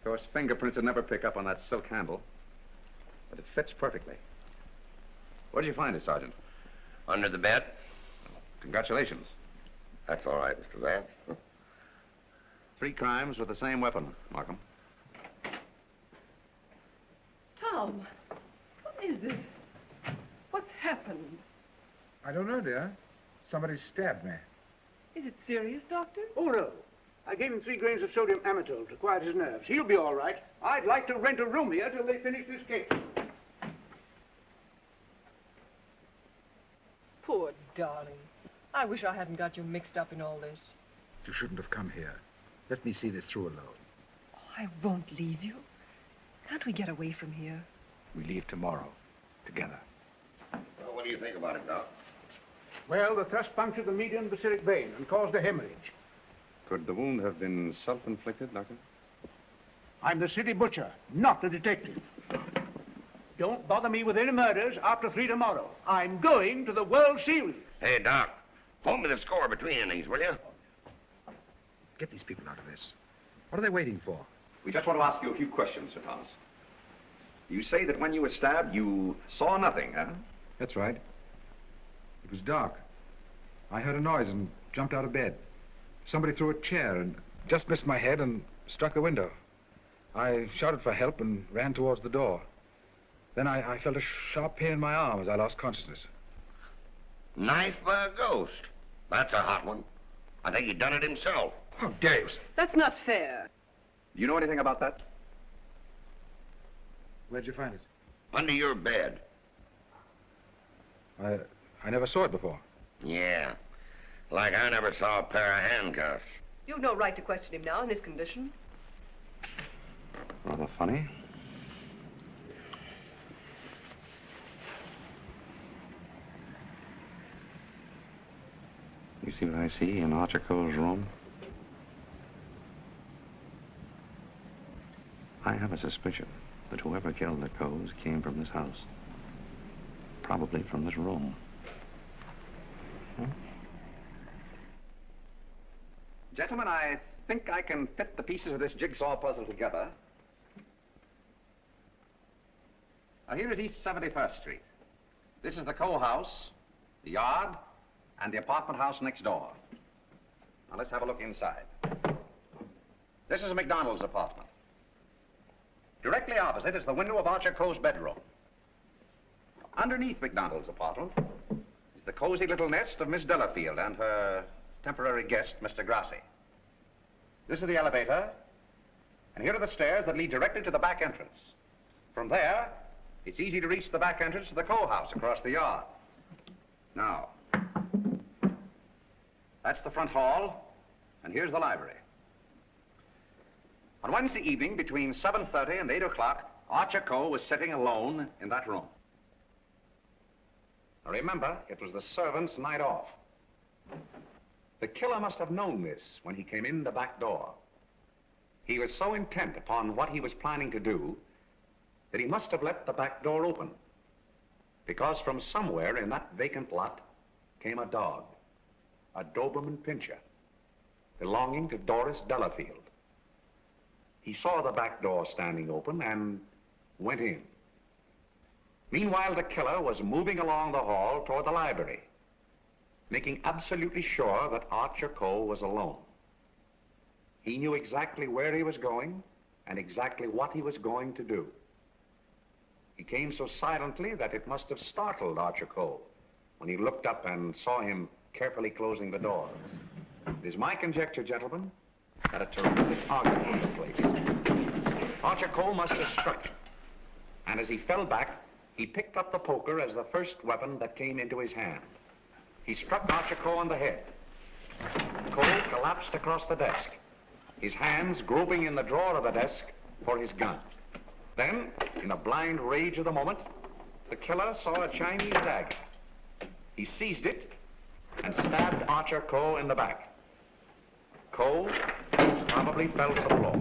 Of course, fingerprints would never pick up on that silk handle. But it fits perfectly. Where did you find it, Sergeant? Under the bed. Congratulations. That's all right, Mr. Vance. 3 crimes with the same weapon, Markham. Tom, what is it? What's happened? I don't know, dear. Somebody stabbed me. Is it serious, Doctor? Oh, no. I gave him 3 grains of sodium amytal to quiet his nerves. He'll be all right. I'd like to rent a room here till they finish this case. Poor darling. I wish I hadn't got you mixed up in all this. You shouldn't have come here. Let me see this through alone. Oh, I won't leave you. Can't we get away from here? We leave tomorrow, together. Well, what do you think about it, Doc? Well, the thrust punctured the median basilic vein and caused a hemorrhage. Could the wound have been self-inflicted, Doctor? I'm the city butcher, not the detective. Don't bother me with any murders after 3 tomorrow. I'm going to the World Series. Hey, Doc, hold me the score between innings, will you? Get these people out of this. What are they waiting for? We just want to ask you a few questions, Sir Thomas. You say that when you were stabbed, you saw nothing, huh? That's right. It was dark. I heard a noise and jumped out of bed. Somebody threw a chair and just missed my head and struck the window. I shouted for help and ran towards the door. Then I felt a sharp pain in my arm as I lost consciousness. Knife by a ghost. That's a hot one. I think he done it himself. How dare you? That's not fair. Do you know anything about that? Where'd you find it? Under your bed. I never saw it before. Yeah. Like I never saw a pair of handcuffs. You've no right to question him now in this condition. Rather funny. You see what I see in Archer Cole's room? I have a suspicion that whoever killed the Coes came from this house. Probably from this room. Gentlemen, I think I can fit the pieces of this jigsaw puzzle together. Now, here is East 71st Street. This is the Coe house, the yard, and the apartment house next door. Now, let's have a look inside. This is MacDonald's apartment. Directly opposite is the window of Archer Coe's bedroom. Underneath MacDonald's apartment is the cozy little nest of Miss Delafield and her temporary guest, Mr. Grassi. This is the elevator, and here are the stairs that lead directly to the back entrance. From there, it's easy to reach the back entrance to the Coe house across the yard. Now, that's the front hall, and here's the library. On Wednesday evening, between 7:30 and 8 o'clock, Archer Coe was sitting alone in that room. Now remember, it was the servant's night off. The killer must have known this when he came in the back door. He was so intent upon what he was planning to do that he must have left the back door open, because from somewhere in that vacant lot came a dog, a Doberman Pinscher, belonging to Doris Delafield. He saw the back door standing open and went in. Meanwhile, the killer was moving along the hall toward the library, making absolutely sure that Archer Coe was alone. He knew exactly where he was going and exactly what he was going to do. He came so silently that it must have startled Archer Coe when he looked up and saw him carefully closing the doors. It is my conjecture, gentlemen, that a terrific argument took place. Archer Coe must have struck him, and as he fell back, he picked up the poker as the first weapon that came into his hand. He struck Archer Coe on the head. Coe collapsed across the desk, his hands groping in the drawer of the desk for his gun. Then, in the blind rage of the moment, the killer saw a Chinese dagger. He seized it and stabbed Archer Coe in the back. Coe probably fell to the floor.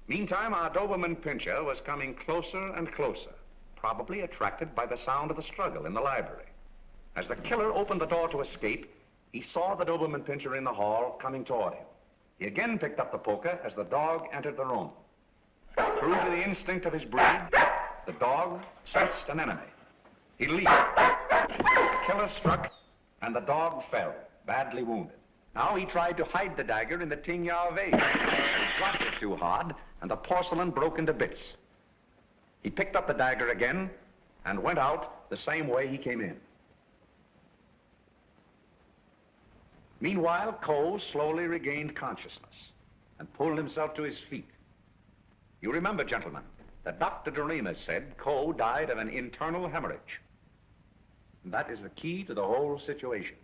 Meantime, our Doberman Pinscher was coming closer and closer, probably attracted by the sound of the struggle in the library. As the killer opened the door to escape, he saw the Doberman Pinscher in the hall coming toward him. He again picked up the poker as the dog entered the room. True to the instinct of his breed, the dog sensed an enemy. He leaped. The killer struck, and the dog fell, badly wounded. Now he tried to hide the dagger in the Tingya vase. He dropped it too hard, and the porcelain broke into bits. He picked up the dagger again and went out the same way he came in. Meanwhile, Coe slowly regained consciousness and pulled himself to his feet. You remember, gentlemen, that Dr. Doremus said Coe died of an internal hemorrhage. And that is the key to the whole situation.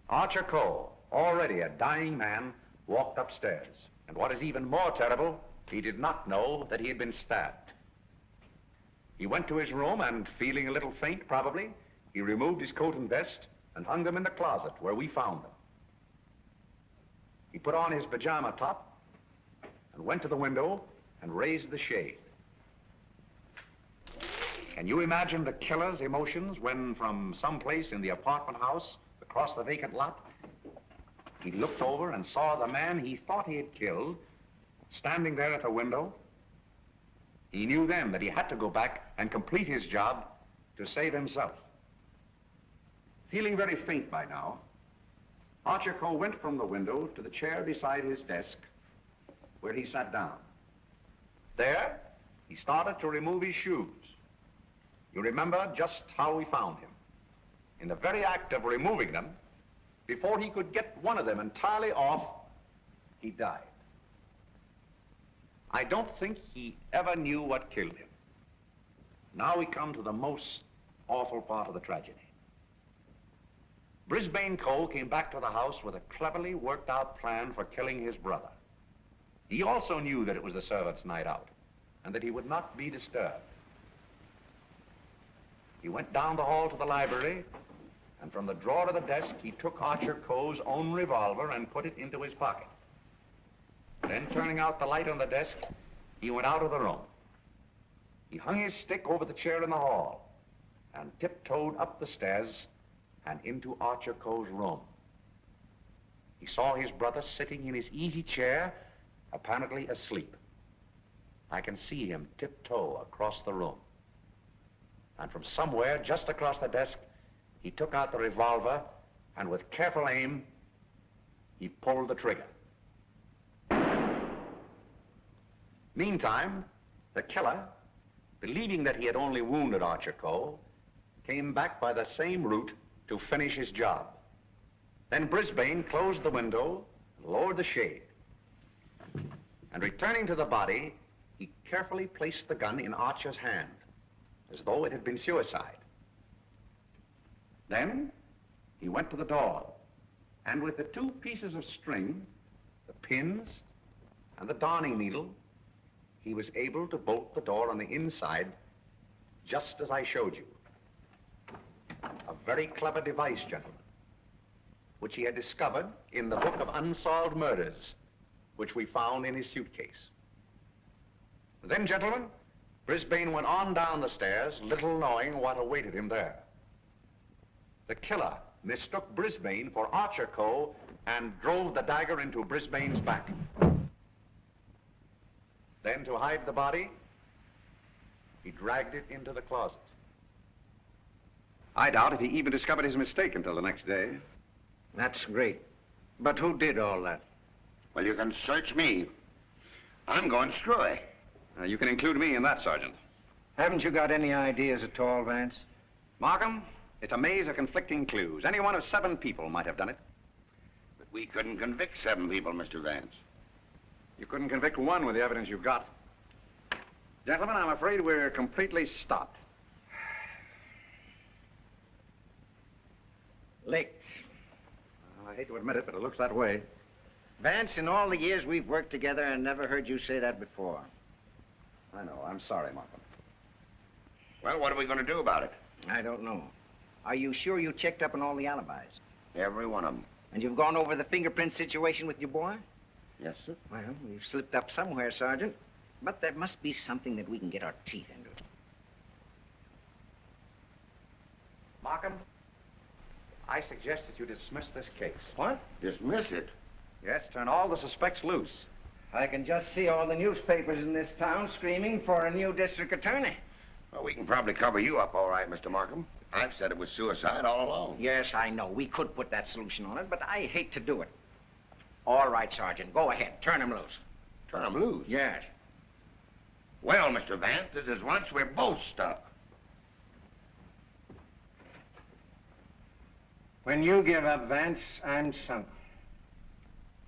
Archer Coe, already a dying man, walked upstairs. And what is even more terrible, he did not know that he had been stabbed. He went to his room and, feeling a little faint probably, he removed his coat and vest and hung them in the closet where we found them. He put on his pajama top and went to the window and raised the shade. Can you imagine the killer's emotions when, from someplace in the apartment house across the vacant lot, he looked over and saw the man he thought he had killed standing there at the window? He knew then that he had to go back and complete his job to save himself. Feeling very faint by now, Archer Coe went from the window to the chair beside his desk, where he sat down. There, he started to remove his shoes. You remember just how we found him. In the very act of removing them, before he could get one of them entirely off, he died. I don't think he ever knew what killed him. Now we come to the most awful part of the tragedy. Brisbane Coe came back to the house with a cleverly worked out plan for killing his brother. He also knew that it was the servants' night out and that he would not be disturbed. He went down the hall to the library, and from the drawer of the desk, he took Archer Coe's own revolver and put it into his pocket. Then, turning out the light on the desk, he went out of the room. He hung his stick over the chair in the hall and tiptoed up the stairs and into Archer Coe's room. He saw his brother sitting in his easy chair, apparently asleep. I can see him tiptoe across the room. And from somewhere just across the desk, he took out the revolver and with careful aim, he pulled the trigger. Meantime, the killer, believing that he had only wounded Archer Coe, came back by the same route to finish his job. Then Brisbane closed the window and lowered the shade. And returning to the body, he carefully placed the gun in Archer's hand, as though it had been suicide. Then he went to the door, and with the two pieces of string, the pins and the darning needle, he was able to bolt the door on the inside, just as I showed you. A very clever device, gentlemen. which he had discovered in the book of unsolved murders, which we found in his suitcase. Then, gentlemen, Brisbane went on down the stairs, little knowing what awaited him there. The killer mistook Brisbane for Archer Co. and drove the dagger into Brisbane's back. Then, to hide the body, he dragged it into the closet. I doubt if he even discovered his mistake until the next day. That's great. But who did all that? Well, you can search me. I'm going screwy. You can include me in that, Sergeant. Haven't you got any ideas at all, Vance? Markham, it's a maze of conflicting clues. Any one of 7 people might have done it. But we couldn't convict 7 people, Mr. Vance. You couldn't convict one with the evidence you've got. Gentlemen, I'm afraid we're completely stopped. Licked. I hate to admit it, but it looks that way. Vance, in all the years we've worked together, I never heard you say that before. I know. I'm sorry, Markham. Well, what are we going to do about it? I don't know. Are you sure you checked up on all the alibis? Every one of them. And you've gone over the fingerprint situation with your boy? Yes, sir. Well, we've slipped up somewhere, Sergeant. But there must be something that we can get our teeth into. Markham, I suggest that you dismiss this case. What? Dismiss it? Yes, turn all the suspects loose. I can just see all the newspapers in this town screaming for a new district attorney. Well, we can probably cover you up all right, Mr. Markham. I've said it was suicide all along. Yes, I know. We could put that solution on it, but I hate to do it. All right, Sergeant. Go ahead. Turn him loose. Turn him loose? Yes. Well, Mr. Vance, this is once we're both stuck. When you give up, Vance, I'm sunk.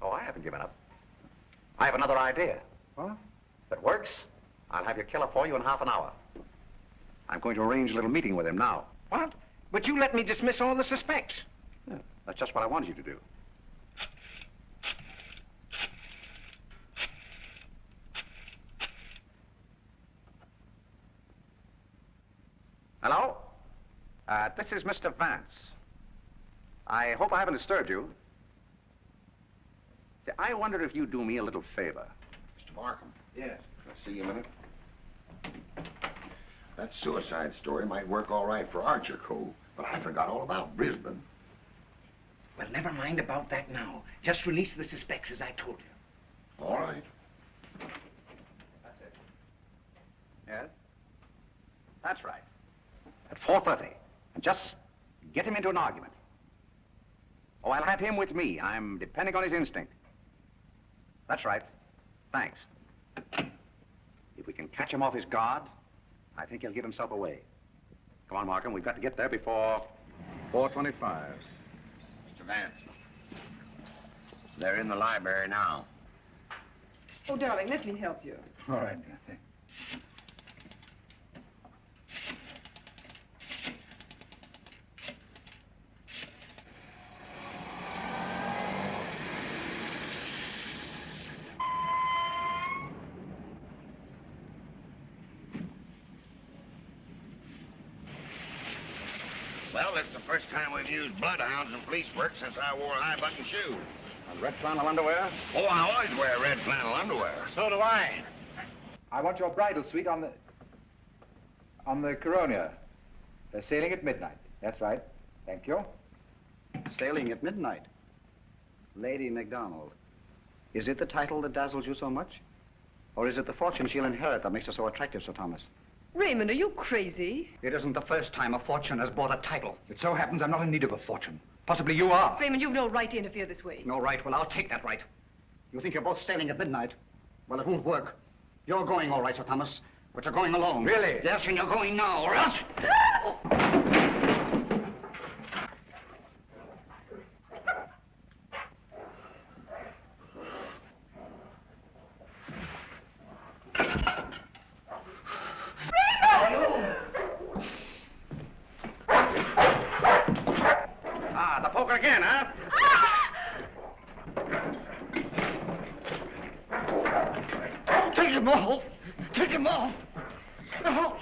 Oh, I haven't given up. I have another idea. What? If it works, I'll have your killer for you in half an hour. I'm going to arrange a little meeting with him now. What? But you let me dismiss all the suspects. Yeah, that's just what I wanted you to do. Hello? This is Mr. Vance. I hope I haven't disturbed you. See, I wondered if you'd do me a little favor. Mr. Markham. Yes. Can I see you a minute? That suicide story might work all right for Archer Co., but I forgot all about Brisbane. Well, never mind about that now. Just release the suspects, as I told you. All right. That's it. Yes? That's right. At 4:30. And just get him into an argument. Oh, I'll have him with me. I'm depending on his instinct. That's right. Thanks. If we can catch him off his guard, I think he'll give himself away. Come on, Markham. We've got to get there before 4:25. Mr. Vance. They're in the library now. Oh, darling, let me help you. All right, Dorothy. Well, it's the first time we've used bloodhounds in police work since I wore high-button shoes. And red flannel underwear? Oh, I always wear red flannel underwear. So do I. I want your bridal suite on the Coronia. They're sailing at midnight. That's right. Thank you. Sailing at midnight. Lady MacDonald. Is it the title that dazzles you so much? Or is it the fortune she'll inherit that makes her so attractive, Sir Thomas? Raymond, are you crazy? It isn't the first time a fortune has bought a title. It so happens I'm not in need of a fortune. Possibly you are. Raymond, you've no right to interfere this way. No right? Well, I'll take that right. You think you're both sailing at midnight? Well, it won't work. You're going all right, Sir Thomas, but you're going alone. Really? Yes, and you're going now, or else... Ah, the poker again, huh? Take him off! Take him off! No.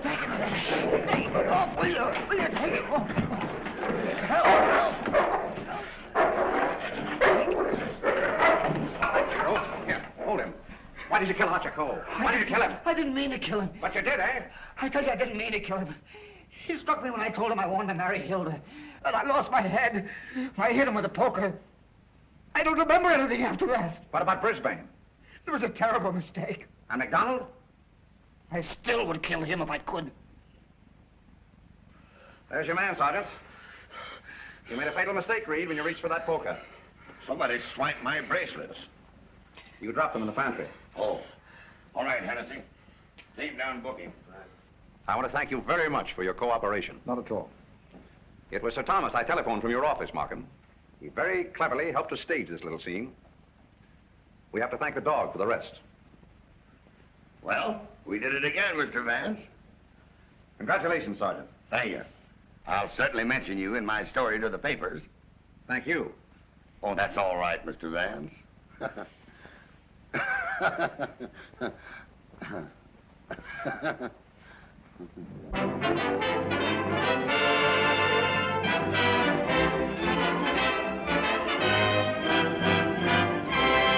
Take him off! off, will you? Will you take it off? Here, hold him. Why did you kill Archer Cole? Why did you kill him? I didn't mean to kill him. But you did, eh? I tell you, I didn't mean to kill him. He struck me when I told him I wanted to marry Hilda. And I lost my head. I hit him with a poker. I don't remember anything after that. What about Brisbane? It was a terrible mistake. And MacDonald? I still would kill him if I could. There's your man, Sergeant. You made a fatal mistake, Wrede, when you reached for that poker. Somebody swiped my bracelets. You dropped them in the pantry. Oh. All right, Hennessy. Leave down booking. I want to thank you very much for your cooperation. Not at all. It was Sir Thomas I telephoned from your office, Markham. He very cleverly helped us stage this little scene. We have to thank the dog for the rest. Well, we did it again, Mr. Vance. Congratulations, Sergeant. Thank you. I'll certainly mention you in my story to the papers. Thank you. Oh, that's all right, Mr. Vance.